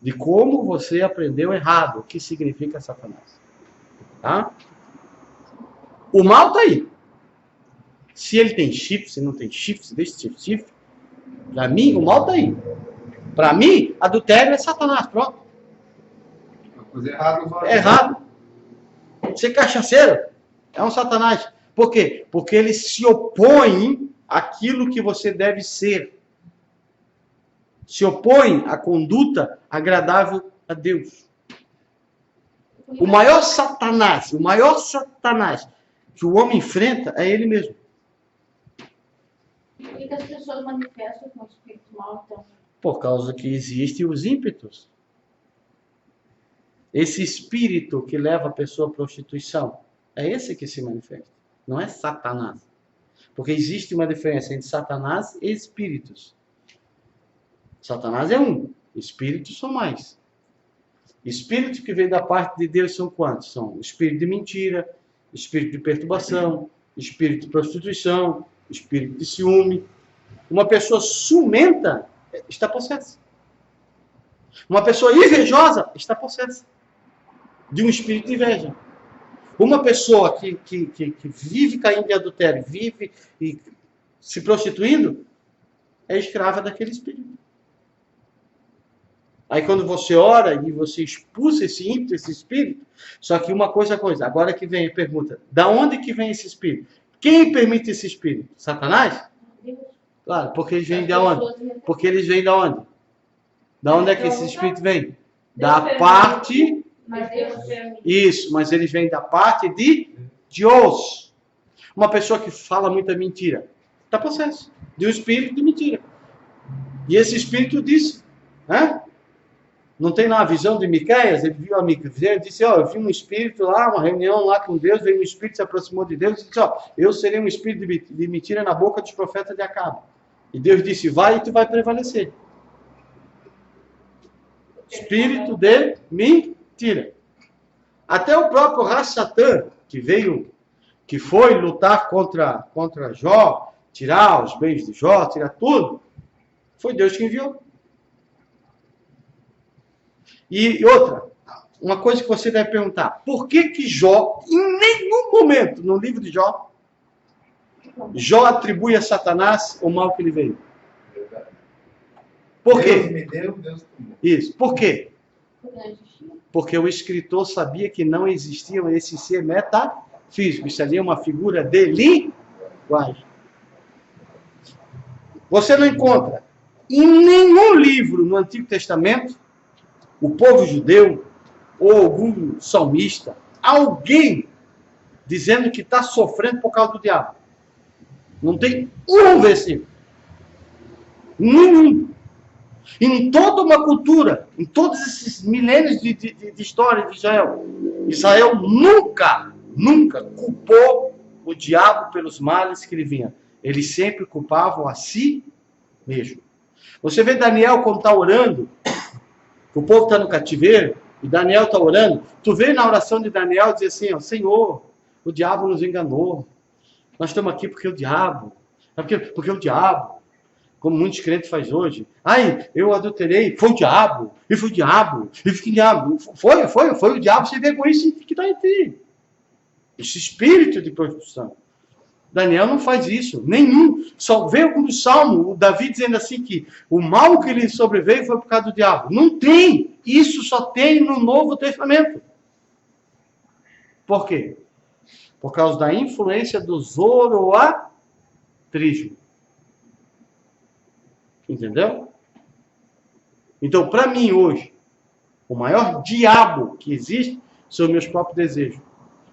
De como você aprendeu errado o que significa Satanás. Tá? O mal está aí. Se ele tem chifre, se não tem chifre, se deixa de ter chifre, para mim, o mal está aí. Para mim, adultério é Satanás, pronto. Coisa errada. É errado. Ser cachaceiro é um Satanás. Por quê? Porque ele se opõe àquilo que você deve ser. Se opõe à conduta agradável a Deus. O maior Satanás que o homem enfrenta é ele mesmo. Por que as pessoas manifestam com o espírito mal, então? Por causa que existem os ímpetos. Esse espírito que leva a pessoa à prostituição, é esse que se manifesta. Não é Satanás. Porque existe uma diferença entre Satanás e espíritos. Satanás é um. Espíritos são mais. Espíritos que vêm da parte de Deus são quantos? São espírito de mentira, espírito de perturbação, espírito de prostituição, espírito de ciúme. Uma pessoa ciumenta está possessa. Uma pessoa invejosa está possessa de um espírito de inveja. Uma pessoa que vive caindo em adultério, vive e se prostituindo, é escrava daquele espírito. Aí quando você ora e você expulsa esse ímpeto, esse espírito, só que uma coisa, agora que vem a pergunta, da onde que vem esse espírito? Quem permite esse espírito? Satanás? Claro, porque eles vêm de onde? Porque eles vêm de onde? Da onde é que esse espírito vem? Da parte... Isso, mas eles vêm da parte de Deus. Uma pessoa que fala muita mentira, está possesso de um espírito de mentira. E esse espírito disse, né? Não tem lá a visão de Miqueias? Ele viu a Miqueias, ele disse, eu vi um espírito lá, uma reunião lá com Deus, veio um espírito, se aproximou de Deus e disse, eu serei um espírito de mentira na boca dos profetas de Acabe. E Deus disse, vai e tu vai prevalecer. Espírito de mentira. Até o próprio Rassatã, que foi lutar contra Jó, tirar os bens de Jó, tirar tudo, foi Deus que enviou. E outra, uma coisa que você deve perguntar, por que Jó, em nenhum momento no livro de Jó, Jó atribui a Satanás o mal que ele veio? Por quê? Deus me deu, Deus tomou. Isso. Por quê? Porque o escritor sabia que não existia esse ser metafísico. Isso ali é uma figura de linguagem. Você não encontra em nenhum livro no Antigo Testamento o povo judeu ou algum salmista, alguém dizendo que está sofrendo por causa do diabo. Não tem um versículo. Nenhum. Em toda uma cultura, em todos esses milênios de história de Israel nunca culpou o diabo pelos males que lhe vinham. Eles sempre culpavam a si mesmo. Você vê Daniel quando está orando, o povo está no cativeiro, e Daniel está orando, tu vê na oração de Daniel dizer assim, Senhor, o diabo nos enganou. Nós estamos aqui porque o diabo, porque o diabo, como muitos crentes fazem hoje. Ai, eu adulterei, foi o diabo, e foi o diabo, e foi o diabo. Foi o diabo, você vê com isso que está em ti. Esse espírito de prostituição. Daniel não faz isso, nenhum. Só vê no Salmo, o Davi dizendo assim que o mal que lhe sobreveio foi por causa do diabo. Não tem. Isso só tem no Novo Testamento. Por quê? Por causa da influência do zoroastrismo. Entendeu? Então, para mim hoje, o maior diabo que existe são os meus próprios desejos.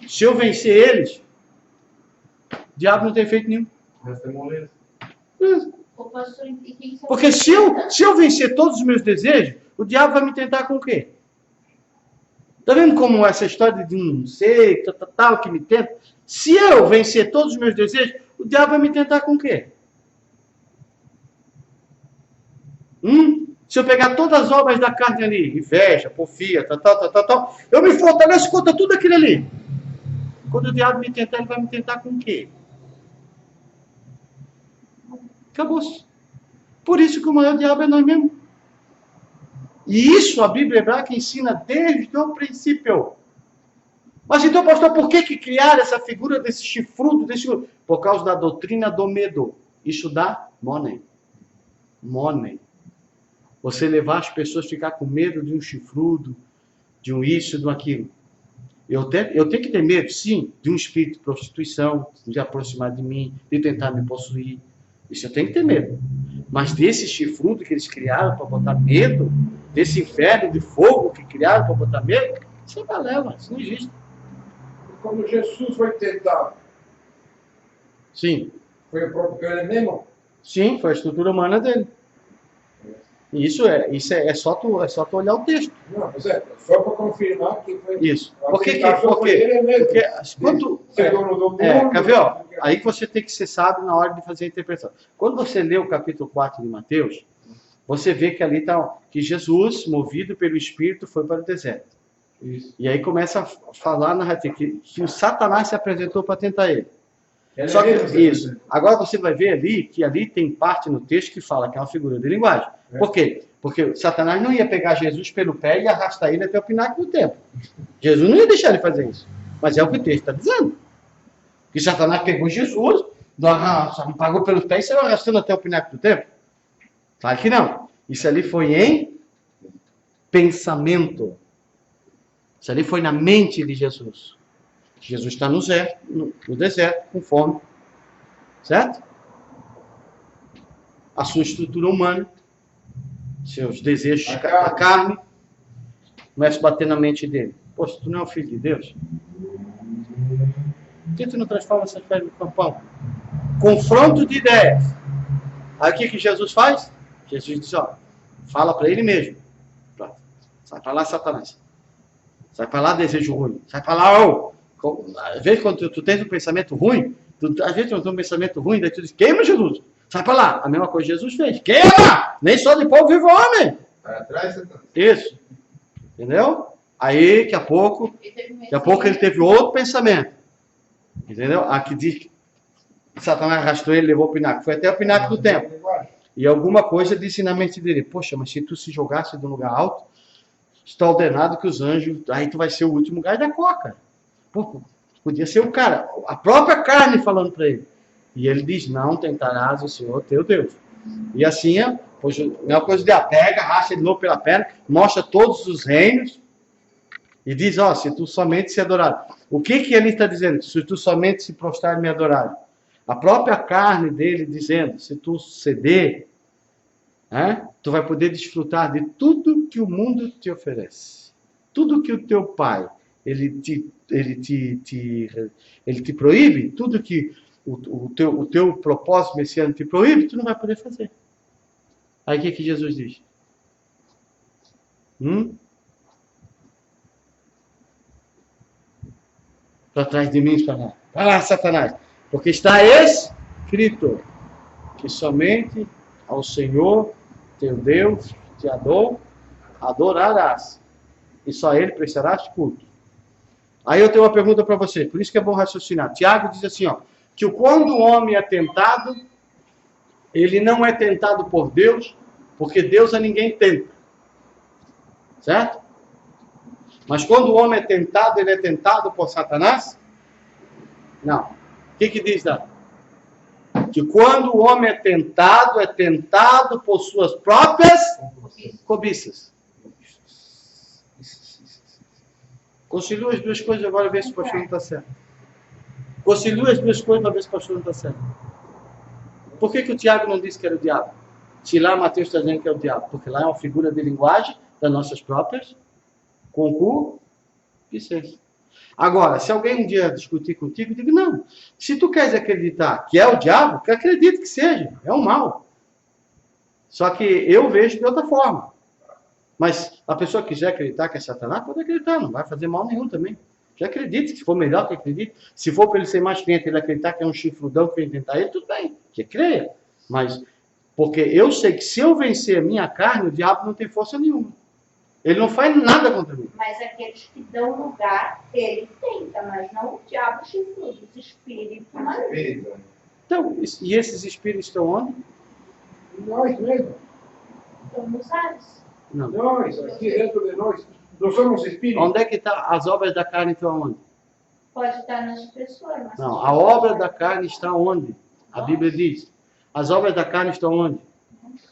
Se eu vencer eles, o diabo não tem feito nenhum. Porque se eu vencer todos os meus desejos, o diabo vai me tentar com o quê? Está vendo como essa história de um sei, tal, que me tenta? Se eu vencer todos os meus desejos, o diabo vai me tentar com o quê? Se eu pegar todas as obras da carne ali, inveja, porfia, tal, eu me fortaleço contra tudo aquilo ali. Quando o diabo me tentar, ele vai me tentar com o quê? Acabou-se. Por isso que o maior diabo é nós mesmos. E isso a Bíblia hebraica ensina desde o princípio. Mas então, pastor, por que criar essa figura desse chifrudo? Por causa da doutrina do medo. Isso dá money. Você levar as pessoas a ficar com medo de um chifrudo, de um isso, de um aquilo. Eu tenho que ter medo, sim, de um espírito de prostituição, de aproximar de mim, de tentar me possuir. Isso eu tenho que ter medo. Mas desse chifrudo que eles criaram para botar medo, desse inferno de fogo que criaram para botar medo, isso é balela, isso não existe. Quando Jesus foi tentado, Sim. foi o próprio ele mesmo? Sim, foi a estrutura humana dele. Isso é só tu olhar o texto. Não, mas só para confirmar que foi. Isso. Por quê? Porque quando quer ver, ó, aí você tem que ser sábio na hora de fazer a interpretação. Quando você lê o capítulo 4 de Mateus, você vê que ali está que Jesus, movido pelo Espírito, foi para o deserto. Isso. E aí começa a falar a narrativa que o Satanás se apresentou para tentar ele. Só que isso. Agora você vai ver ali que ali tem parte no texto que fala que é uma figura de linguagem. Por quê? Porque Satanás não ia pegar Jesus pelo pé e arrastar ele até o pináculo do templo. Jesus não ia deixar ele fazer isso. Mas é o que o texto está dizendo. Que Satanás pegou Jesus, não pagou pelo pé e saiu arrastando até o pináculo do templo. Claro que não. Isso ali foi em pensamento. Isso ali foi na mente de Jesus. Jesus está no deserto, com fome. Certo? A sua estrutura humana, seus desejos da carne, começa a bater na mente dele. Poxa, tu não é o filho de Deus? Por que tu não transforma essas pedras em pão? Confronto de ideias. Aí o que Jesus faz? Jesus diz, ó, fala para ele mesmo. Pronto. Sai para lá, Satanás. Sai para lá, desejo ruim. Sai para lá, ô. Às vezes quando tu tens um pensamento ruim, às vezes tu tem um pensamento ruim, daí tu diz, queima Jesus. Sai para lá. A mesma coisa Jesus fez. Queima! Nem só de pão vive o homem. Vai atrás, Satanás. Isso. Entendeu? Aí, daqui a pouco ele teve outro pensamento. Entendeu? Aqui diz que Satanás arrastou ele e levou o pináculo. Foi até o pináculo do templo. E alguma coisa disse na mente dele, poxa, mas se tu se jogasse de um lugar alto, está ordenado que os anjos, aí tu vai ser o último gás da coca. Pô, podia ser o cara, a própria carne falando para ele. E ele diz, não tentarás o Senhor teu Deus. E assim, pois, é uma coisa de pega, racha de novo pela perna, mostra todos os reinos, e diz, ó, se tu somente se adorar. O que ele está dizendo? Se tu somente se prostrar e me adorar. A própria carne dele dizendo, se tu ceder, tu vai poder desfrutar de tudo que o mundo te oferece. Tudo que o teu pai, ele te proíbe, tudo que o teu propósito messiânico te proíbe, tu não vai poder fazer. Aí o que Jesus diz? Para trás de mim, para lá. Vai lá, Satanás. Porque está escrito que somente ao Senhor, teu Deus, te adorarás. E só a Ele prestarás culto. Aí eu tenho uma pergunta para você. Por isso que é bom raciocinar. Tiago diz assim, ó, que quando o homem é tentado, ele não é tentado por Deus, porque Deus a ninguém tenta. Certo? Mas quando o homem é tentado, ele é tentado por Satanás? Não. O que diz lá? Que quando o homem é tentado por suas próprias cobiças. Concilia as duas coisas agora, ver se o pastor não está certo. Concilia as duas coisas para ver se o pastor não está certo. Por que o Tiago não disse que era o diabo? Se lá Mateus está dizendo que é o diabo. Porque lá é uma figura de linguagem das nossas próprias concupiscências. Agora, se alguém um dia discutir contigo, diga, não. Se tu queres acreditar que é o diabo, que acredite que seja. É o mal. Só que eu vejo de outra forma. Mas a pessoa que quiser acreditar que é Satanás, pode acreditar. Não vai fazer mal nenhum também. Já acredite. Se for melhor que acredite. Se for para ele ser mais crente, ele acreditar que é um chifrudão que vem tentar ele, tudo bem. Que creia. Mas, porque eu sei que se eu vencer a minha carne, o diabo não tem força nenhuma. Ele não faz nada contra mim. Mas aqueles que dão lugar, ele tenta, mas não o diabo chifrudo, os espíritos malignos. Então, e esses espíritos estão onde? Nós mesmos. Estão nos ares. Não. Nós, aqui dentro de nós. Nós somos espíritos. Onde é que está? As obras da carne estão onde? Pode estar nas pessoas. Mas não, a obra da carne está onde? A Bíblia diz. As obras da carne estão onde?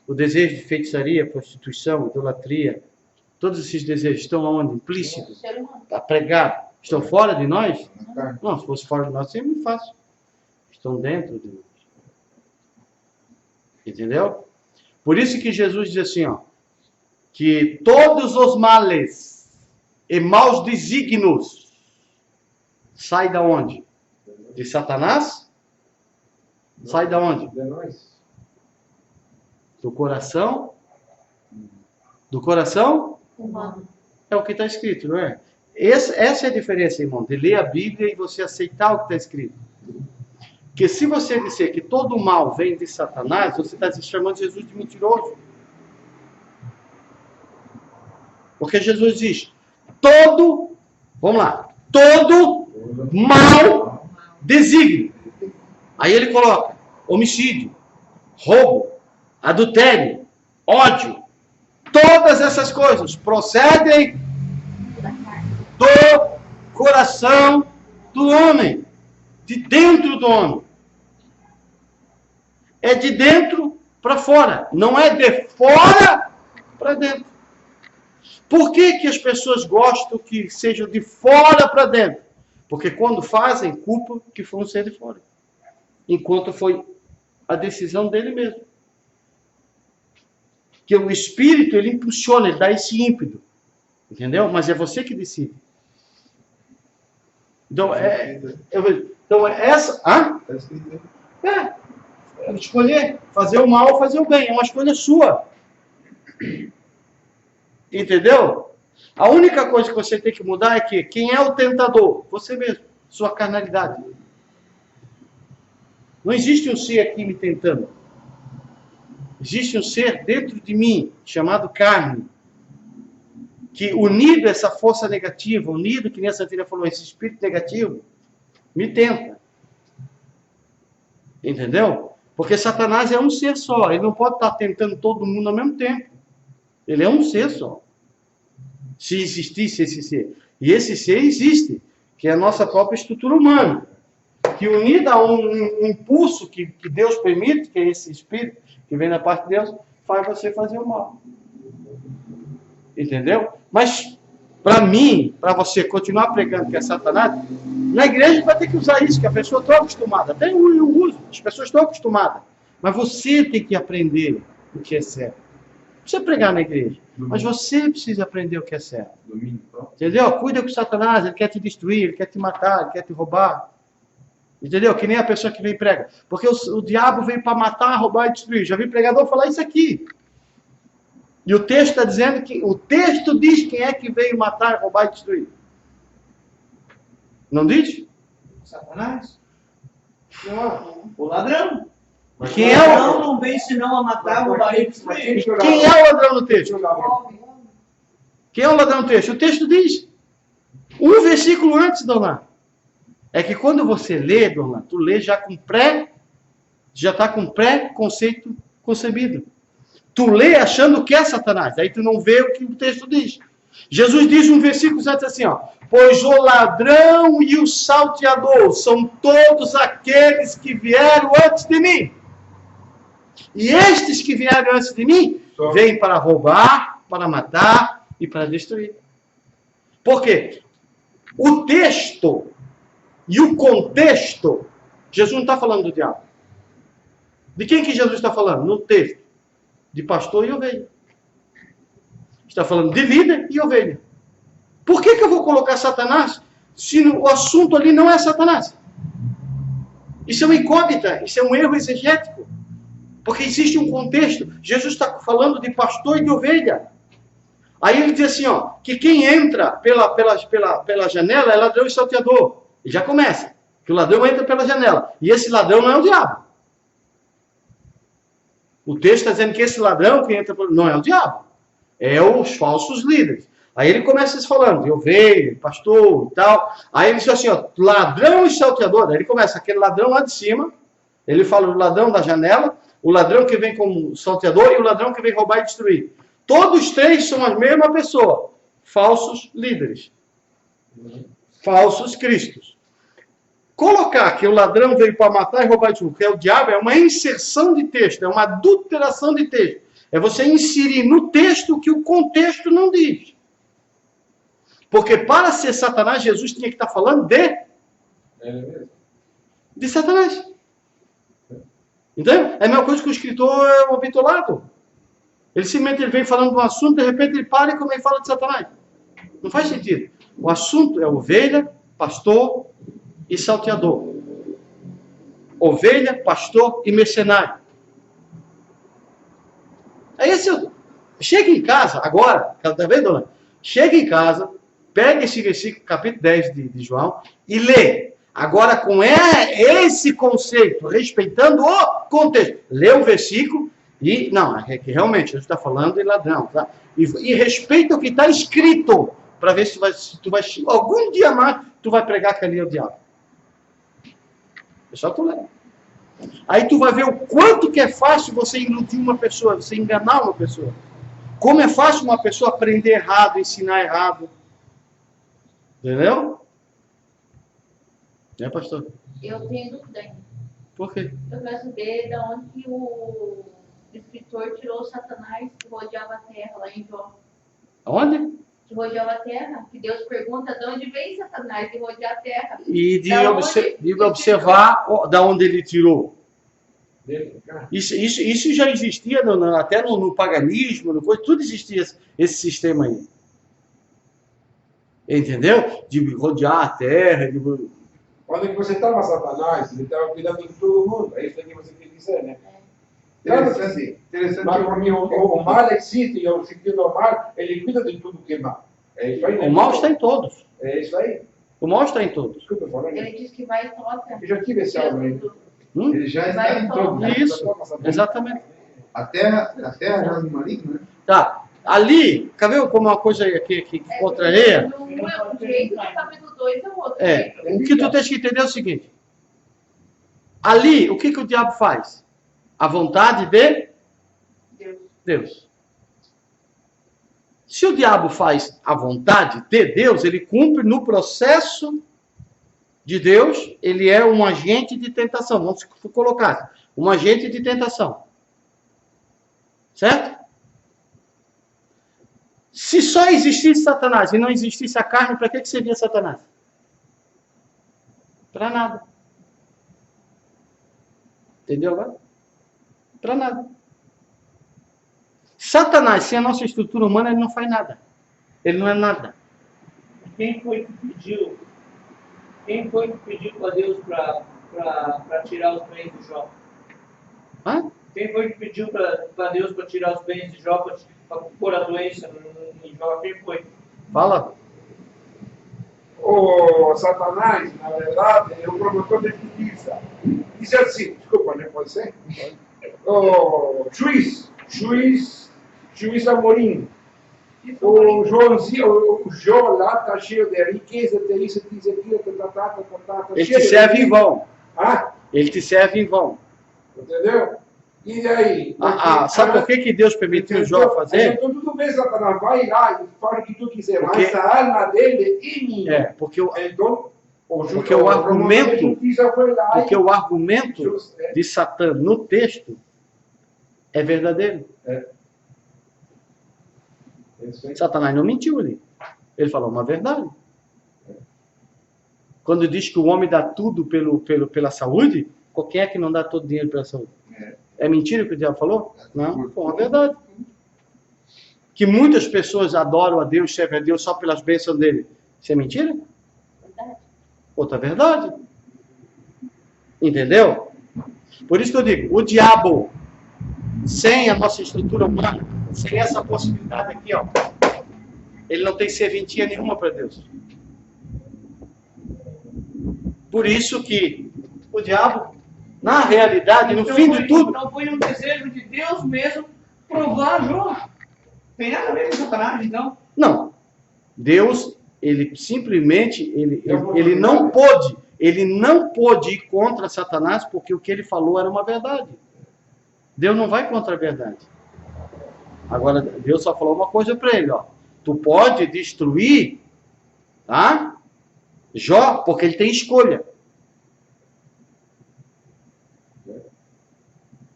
O desejo de feitiçaria, prostituição, idolatria. Todos esses desejos estão onde? Implícitos. Está pregado. Estão fora de nós? Não, se fosse fora de nós, seria muito fácil. Estão dentro de nós. Entendeu? Por isso que Jesus diz assim, ó, que todos os males e maus desígnios saem da onde? De Satanás? Sai da onde? De nós. Do coração? Do coração? humano. É o que está escrito, não é? Essa é a diferença, irmão, de ler a Bíblia e você aceitar o que está escrito. Porque se você disser que todo o mal vem de Satanás, você está chamando Jesus de mentiroso. Porque Jesus diz, todo mal desígnio. Aí ele coloca homicídio, roubo, adultério, ódio. Todas essas coisas procedem do coração do homem, de dentro do homem. É de dentro para fora, não é de fora para dentro. Por que que as pessoas gostam que sejam de fora para dentro? Porque quando fazem, culpam que foram ser de fora. Enquanto foi a decisão dele mesmo. Que o Espírito, ele impulsiona, ele dá esse ímpeto. Entendeu? Mas é você que decide. Então, essa... Hã? Está escrito. É escolher fazer o mal ou fazer o bem. É uma escolha sua. Entendeu? A única coisa que você tem que mudar é que quem é o tentador? Você mesmo. Sua carnalidade. Não existe um ser aqui me tentando. Existe um ser dentro de mim, chamado carne, que unido a essa força negativa, unido, que nem a Santina falou, esse espírito negativo, me tenta. Entendeu? Porque Satanás é um ser só. Ele não pode estar tentando todo mundo ao mesmo tempo. Ele é um ser só. Se existisse esse ser. E esse ser existe, que é a nossa própria estrutura humana. Que unida a um impulso que Deus permite, que é esse espírito que vem da parte de Deus, faz você fazer o mal. Entendeu? Mas, para mim, para você continuar pregando que é Satanás, na igreja vai ter que usar isso, que a pessoa está acostumada. Até eu uso, as pessoas estão acostumadas. Mas você tem que aprender o que é certo. Não precisa pregar na igreja, mas você precisa aprender o que é certo. Entendeu? Cuida com Satanás, ele quer te destruir, ele quer te matar, ele quer te roubar. Entendeu? Que nem a pessoa que vem prega. Porque o diabo veio para matar, roubar e destruir. Já vi pregador falar isso aqui. E o texto está dizendo que... O texto diz quem é que veio matar, roubar e destruir. Não diz? Satanás. Não. O ladrão. Quem O é ladrão o... não vem senão a matar, roubar e destruir. Quem é o ladrão no texto? Quem é o ladrão no texto? O texto diz. Um versículo antes, dona. É que quando você lê, dona, tu lê já está com pré-conceito concebido. Tu lê achando que é Satanás, aí tu não vê o que o texto diz. Jesus diz um versículo antes assim, ó: pois o ladrão e o salteador são todos aqueles que vieram antes de mim. E estes que vieram antes de mim, vêm para roubar, para matar e para destruir. Por quê? O texto e o contexto, Jesus não está falando do diabo. De quem que Jesus está falando? No texto. De pastor e ovelha. Está falando de líder e ovelha. Por que eu vou colocar Satanás se o assunto ali não é Satanás? Isso é uma incógnita, isso é um erro exegético. Porque existe um contexto. Jesus está falando de pastor e de ovelha. Aí ele diz assim, ó, que quem entra pela janela é ladrão e salteador. E já começa. Que o ladrão entra pela janela. E esse ladrão não é o diabo. O texto está dizendo que esse ladrão que entra não é o diabo. É os falsos líderes. Aí ele começa falando de ovelha, pastor e tal. Aí ele diz assim, ó, ladrão e salteador. Aí ele começa aquele ladrão lá de cima. Ele fala do ladrão da janela, o ladrão que vem como salteador e o ladrão que vem roubar e destruir. Todos três são a mesma pessoa. Falsos líderes. Falsos cristos. Colocar que o ladrão veio para matar e roubar e destruir, que é o diabo, é uma inserção de texto, é uma adulteração de texto. É você inserir no texto o que o contexto não diz. Porque para ser Satanás, Jesus tinha que estar falando de Satanás. Entendeu? É a mesma coisa que o escritor é o bitolado. Ele simplesmente vem falando de um assunto, de repente ele para e como ele fala de Satanás. Não faz sentido. O assunto é ovelha, pastor e salteador. Ovelha, pastor e mercenário. Aí chega em casa, agora, tá vendo, dona? Chega em casa, pega esse versículo, capítulo 10 de João, e lê. Agora, com esse conceito, respeitando o contexto. Lê o versículo e... Não, é que realmente, Jesus está falando de ladrão, tá? E respeita o que está escrito, para ver se tu vai... Algum dia mais, tu vai pregar que ali é o diabo. É só tu ler. Aí tu vai ver o quanto que é fácil você iludir uma pessoa, você enganar uma pessoa. Como é fácil uma pessoa aprender errado, ensinar errado. Entendeu? É, pastor? Eu tenho dúvida ainda. Por quê? Eu quero saber de onde que o escritor tirou Satanás que rodeava a terra lá em João. Aonde? Que rodeou a terra. Que Deus pergunta de onde vem Satanás que rodeia a terra. E Da onde? de observar da onde ele tirou. Dentro do carro. Isso já existia até no paganismo, tudo existia esse sistema aí. Entendeu? De rodear a terra. Quando que você estava Satanás, ele estava cuidando de todo mundo. É isso que você quer dizer, né? Interessante. Mas para mim, o mal existe e o sentido do mal, ele cuida de tudo que é mal. É isso aí. O mal está em todos. É isso aí. O mal está em todos. Desculpa falar. Ele diz que vai e toca. Eu já tive esse algo aí. Ele já está em todo. Vai Isso, exatamente. A terra já é maligna, né? Tá. Ali, quer ver como uma coisa que contraria? Um é um jeito, no capítulo 2 é o outro. É, o que tu tens que entender é o seguinte. Ali, o que o diabo faz? A vontade de Deus. Se o diabo faz a vontade de Deus, ele cumpre no processo de Deus, ele é um agente de tentação. Vamos colocar, um agente de tentação. Certo? Se só existisse Satanás e não existisse a carne, para que servia Satanás? Para nada. Entendeu agora? Para nada. Satanás, sem a nossa estrutura humana, ele não faz nada. Ele não é nada. Quem foi que pediu para Deus para tirar os bens de Jó? Hã? Quem foi que pediu para Deus para tirar os bens de Jó, para pôr a doença em Jó? Quem foi? Fala. O Satanás, na verdade, é o promotor de justiça. Diz assim, desculpa, não pode ser? O juiz Amorim. O Joãozinho, o Jó lá está cheio de riqueza, tem isso, tem aquilo, Ele te serve em vão. Ah? Ele te serve em vão. Entendeu? E aí? Sabe por que Deus permitiu Jó fazer? Então tudo bem, Satanás, vai lá e faz o que tu quiser, Porque- mas a alma dele é minha. É, porque Então, Porque o argumento- foi lá porque o argumento e- de Satã no texto é verdadeiro. Satanás não mentiu ali. Ele falou uma verdade. Quando diz que o homem dá tudo pela saúde, quem é que não dá todo o dinheiro pela saúde? É mentira o que o diabo falou? Não, foi uma verdade. Que muitas pessoas adoram a Deus, servem a Deus só pelas bênçãos dele. Isso é mentira? Verdade. Outra verdade. Entendeu? Por isso que eu digo, o diabo, sem a nossa estrutura humana, sem essa possibilidade aqui, ó, ele não tem serventia nenhuma para Deus. Por isso que o diabo, na realidade, no fim de tudo, Não foi um desejo de Deus mesmo provar Jó. Tem nada a ver com Satanás, então. não. Deus, ele simplesmente, ele não pôde ir contra Satanás, porque o que ele falou era uma verdade. Deus não vai contra a verdade. Agora, Deus só falou uma coisa para ele, ó. Tu pode destruir, tá? Jó, porque ele tem escolha.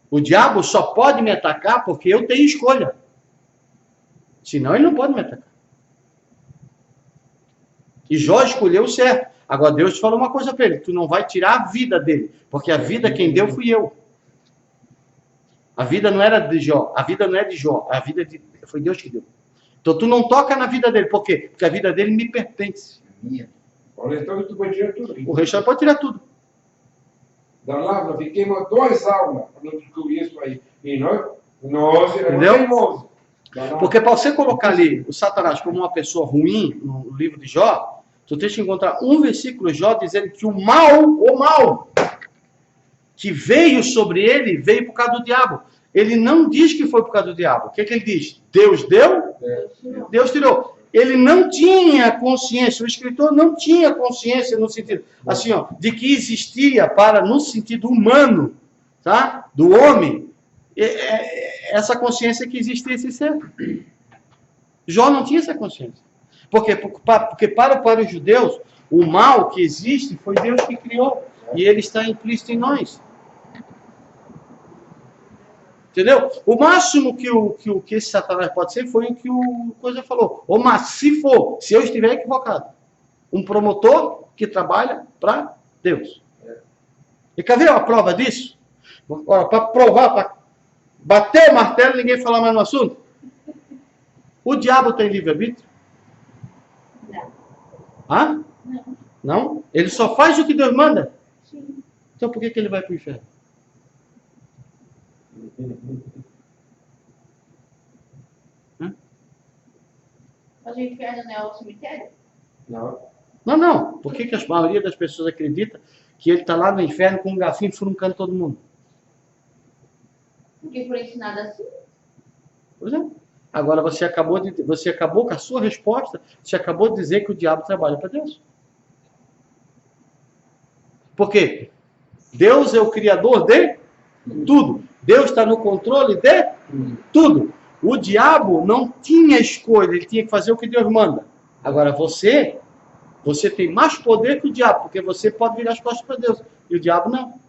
O diabo só pode me atacar porque eu tenho escolha. Senão ele não pode me atacar. E Jó escolheu o certo. Agora Deus falou uma coisa para ele: tu não vai tirar a vida dele, porque a vida quem deu fui eu. A vida não era de Jó, a vida não é de Jó, a vida foi Deus que deu. Então tu não toca na vida dele, por quê? Porque a vida dele me pertence. Olha, então tu pode tirar tudo. O restante pode tirar tudo. Da lá, nós ficamos 2 aulas para descobrir isso aí. E nós Entendeu? teimosos. Porque para você colocar ali o Satanás como uma pessoa ruim no livro de Jó, tu tens que encontrar um versículo de Jó dizendo que o mal que veio sobre ele, veio por causa do diabo. Ele não diz que foi por causa do diabo. O que ele diz? Deus deu, Deus tirou. Ele não tinha consciência, o escritor não tinha consciência no sentido, assim, ó, de que existia no sentido humano, tá? Do homem, essa consciência que existia esse ser. Jó não tinha essa consciência. Porque para os judeus, o mal que existe foi Deus que criou. E ele está implícito em nós. Entendeu? O máximo que esse Satanás pode ser foi o que o Coisa falou. Ou mas se for, se eu estiver equivocado, um promotor que trabalha para Deus. E quer ver a prova disso? Para provar, para bater o martelo e ninguém falar mais no assunto. O diabo tem livre-arbítrio? Não. Hã? Não. Não? Ele só faz o que Deus manda? Sim. Então por que ele vai para o inferno? Mas o inferno não é o cemitério? Não. Não. Por que a maioria das pessoas acredita que ele está lá no inferno com um garfinho furuncando todo mundo? Porque foi ensinado assim. Pois é. Agora você acabou com a sua resposta, você acabou de dizer que o diabo trabalha para Deus. Por quê? Deus é o criador de tudo. Deus está no controle de tudo. O diabo não tinha escolha, ele tinha que fazer o que Deus manda. Agora você tem mais poder que o diabo, porque você pode virar as costas para Deus. E o diabo não.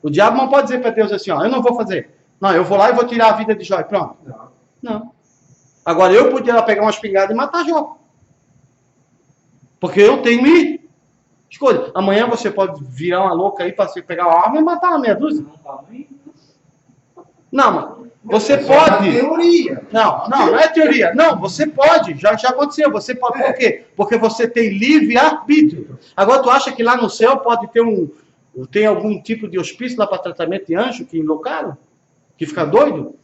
O diabo não pode dizer para Deus assim, ó, eu não vou fazer. Não, eu vou lá e vou tirar a vida de Jó e pronto. Não. Agora eu podia lá pegar uma espingarda e matar Jó. Porque eu tenho escolha. Amanhã você pode virar uma louca aí para pegar uma arma e matar uma meia dúzia. Não, mas você pode. É teoria. Não é teoria. Não, você pode. Já aconteceu. Você pode. Por quê? Porque você tem livre-arbítrio. Agora tu acha que lá no céu pode ter tem algum tipo de hospício lá para tratamento de anjo que enloucaram? Que fica doido?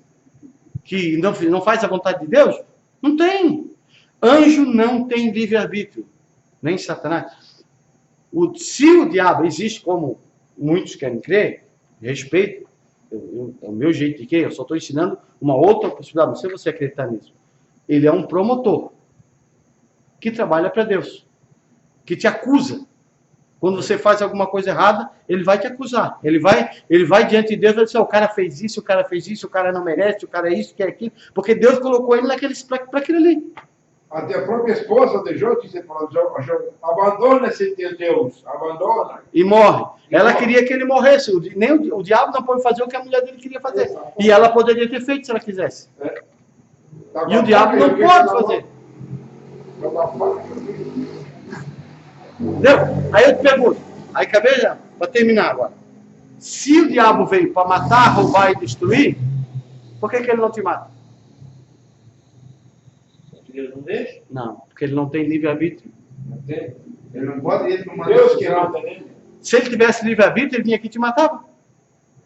Que não faz a vontade de Deus? Não tem. Anjo não tem livre-arbítrio. Nem Satanás. Se o diabo existe como muitos querem crer, respeito, é o meu jeito de crer, eu só estou ensinando uma outra possibilidade, não sei se você acreditar nisso. Ele é um promotor que trabalha para Deus, que te acusa. Quando você faz alguma coisa errada, ele vai te acusar. Ele vai diante de Deus e vai dizer, o cara fez isso, o cara não merece, o cara é isso, que é aquilo, porque Deus colocou ele para aquilo ali. Até a própria esposa de Jó disse para Jó, abandona esse teu Deus, abandona. E morre. Ela queria que ele morresse. Nem o diabo não pode fazer o que a mulher dele queria fazer. E ela poderia ter feito se ela quisesse. E o diabo não pode fazer. Entendeu? Aí eu te pergunto, aí acabei já, para terminar agora. Se o diabo veio para matar, roubar e destruir, por que ele não te mata? Deus não deixa? Não, porque ele não tem livre-arbítrio. Ele não pode ir para uma Deus que mata, né? Se ele tivesse livre-arbítrio, ele vinha aqui e te matava.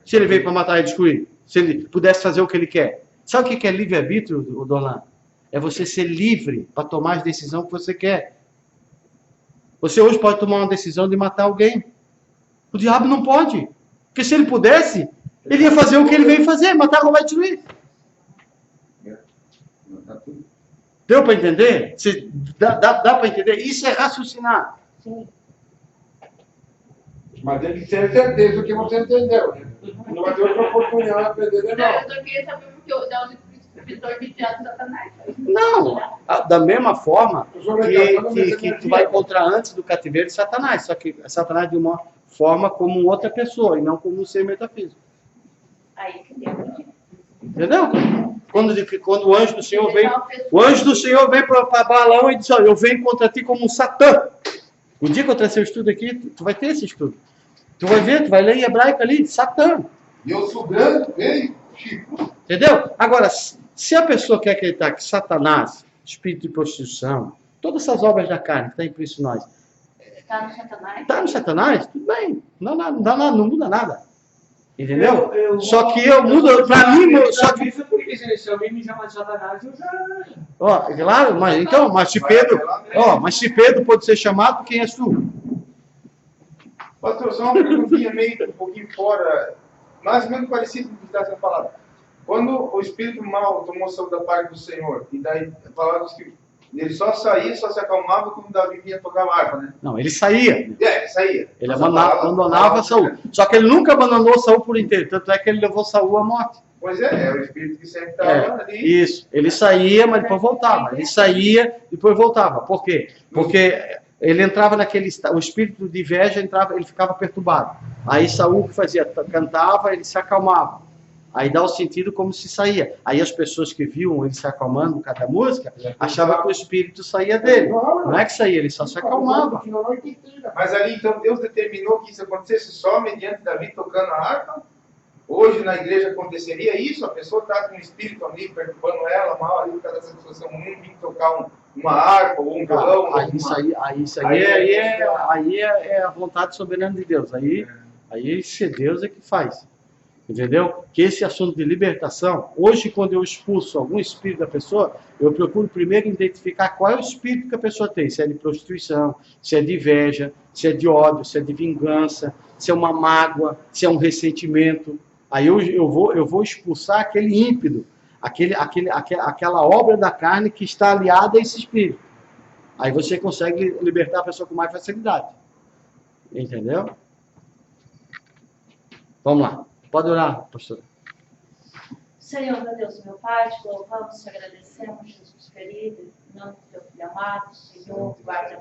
Se ele veio para matar e destruir. Se ele pudesse fazer o que ele quer. Sabe o que é livre-arbítrio, Dolan? É você ser livre para tomar as decisões que você quer. Você hoje pode tomar uma decisão de matar alguém. O diabo não pode. Porque se ele pudesse, ele ia fazer o que ele veio fazer, matar, roubar e destruir. Deu para entender? Dá para entender? Isso é raciocinar. Sim. Mas tem que ter certeza que você entendeu, né? Não vai ter outra oportunidade de aprender de Não, novo. eu só queria saber porque o Deus escritor de teatro Satanás. Não, da mesma forma que tu vai encontrar antes do cativeiro de Satanás, só que Satanás de uma forma como outra pessoa e não como um ser metafísico. Aí que Deus. Entendeu? Quando o anjo do Senhor vem para Balaão e diz, olha, eu venho contra ti como um Satã. O dia que eu trazer o estudo aqui, tu vai ter esse estudo. Tu vai ver, tu vai ler em hebraico ali, Satã. E eu sou grande, veio, Chico. Entendeu? Agora, se a pessoa quer acreditar que Satanás, espírito de prostituição, todas essas obras da carne que está implícito em nós, Está no Satanás? está no Satanás, tudo bem. Não muda nada. Entendeu? Só que eu mudo, para mim, só que... Porque se alguém me chama de Satanás, eu já... Ó, claro, mas se Pedro pode ser chamado, quem és tu? Pastor, só uma perguntinha meio um pouquinho fora, mais ou menos parecido com o que está sendo falado. Quando o espírito mal tomou sobre da parte do Senhor, e daí falaram que ele só saía, só se acalmava quando Davi vinha tocar a harpa, né? Não, ele saía. Saía. Ele abandonava Saul. Só que ele nunca abandonou Saul por inteiro, tanto é que ele levou Saul à morte. Pois é o espírito que sempre estava ali. Isso. Ele saía, mas depois voltava. Ele saía, depois voltava. Por quê? Porque ele entrava naquele estado, o espírito de inveja entrava, ele ficava perturbado. Aí Saul que fazia? Cantava, ele se acalmava. Aí dá o sentido como se saía. Aí as pessoas que viam ele se acalmando cada música, achavam que o espírito saía dele. Não é que saía, ele só se acalmava. Mas ali, então, Deus determinou que isso acontecesse só mediante Davi tocando a harpa? Hoje, na igreja, aconteceria isso? A pessoa está com um espírito ali, perturbando ela, mal ali, por causa dessa situação, vir tocar uma harpa ou um violão. Aí é a vontade soberana de Deus. Aí se Deus é que faz. Entendeu? Que esse assunto de libertação, hoje quando eu expulso algum espírito da pessoa, eu procuro primeiro identificar qual é o espírito que a pessoa tem. Se é de prostituição, se é de inveja, se é de ódio, se é de vingança, se é uma mágoa, se é um ressentimento. Aí eu vou expulsar aquele ímpeto, aquela obra da carne que está aliada a esse espírito. Aí você consegue libertar a pessoa com mais facilidade. Entendeu? Vamos lá. Pode orar, pastora. Senhor, meu Deus, meu Pai, te louvamos, te agradecemos, Jesus querido, em nome do teu filho amado, Senhor, guarda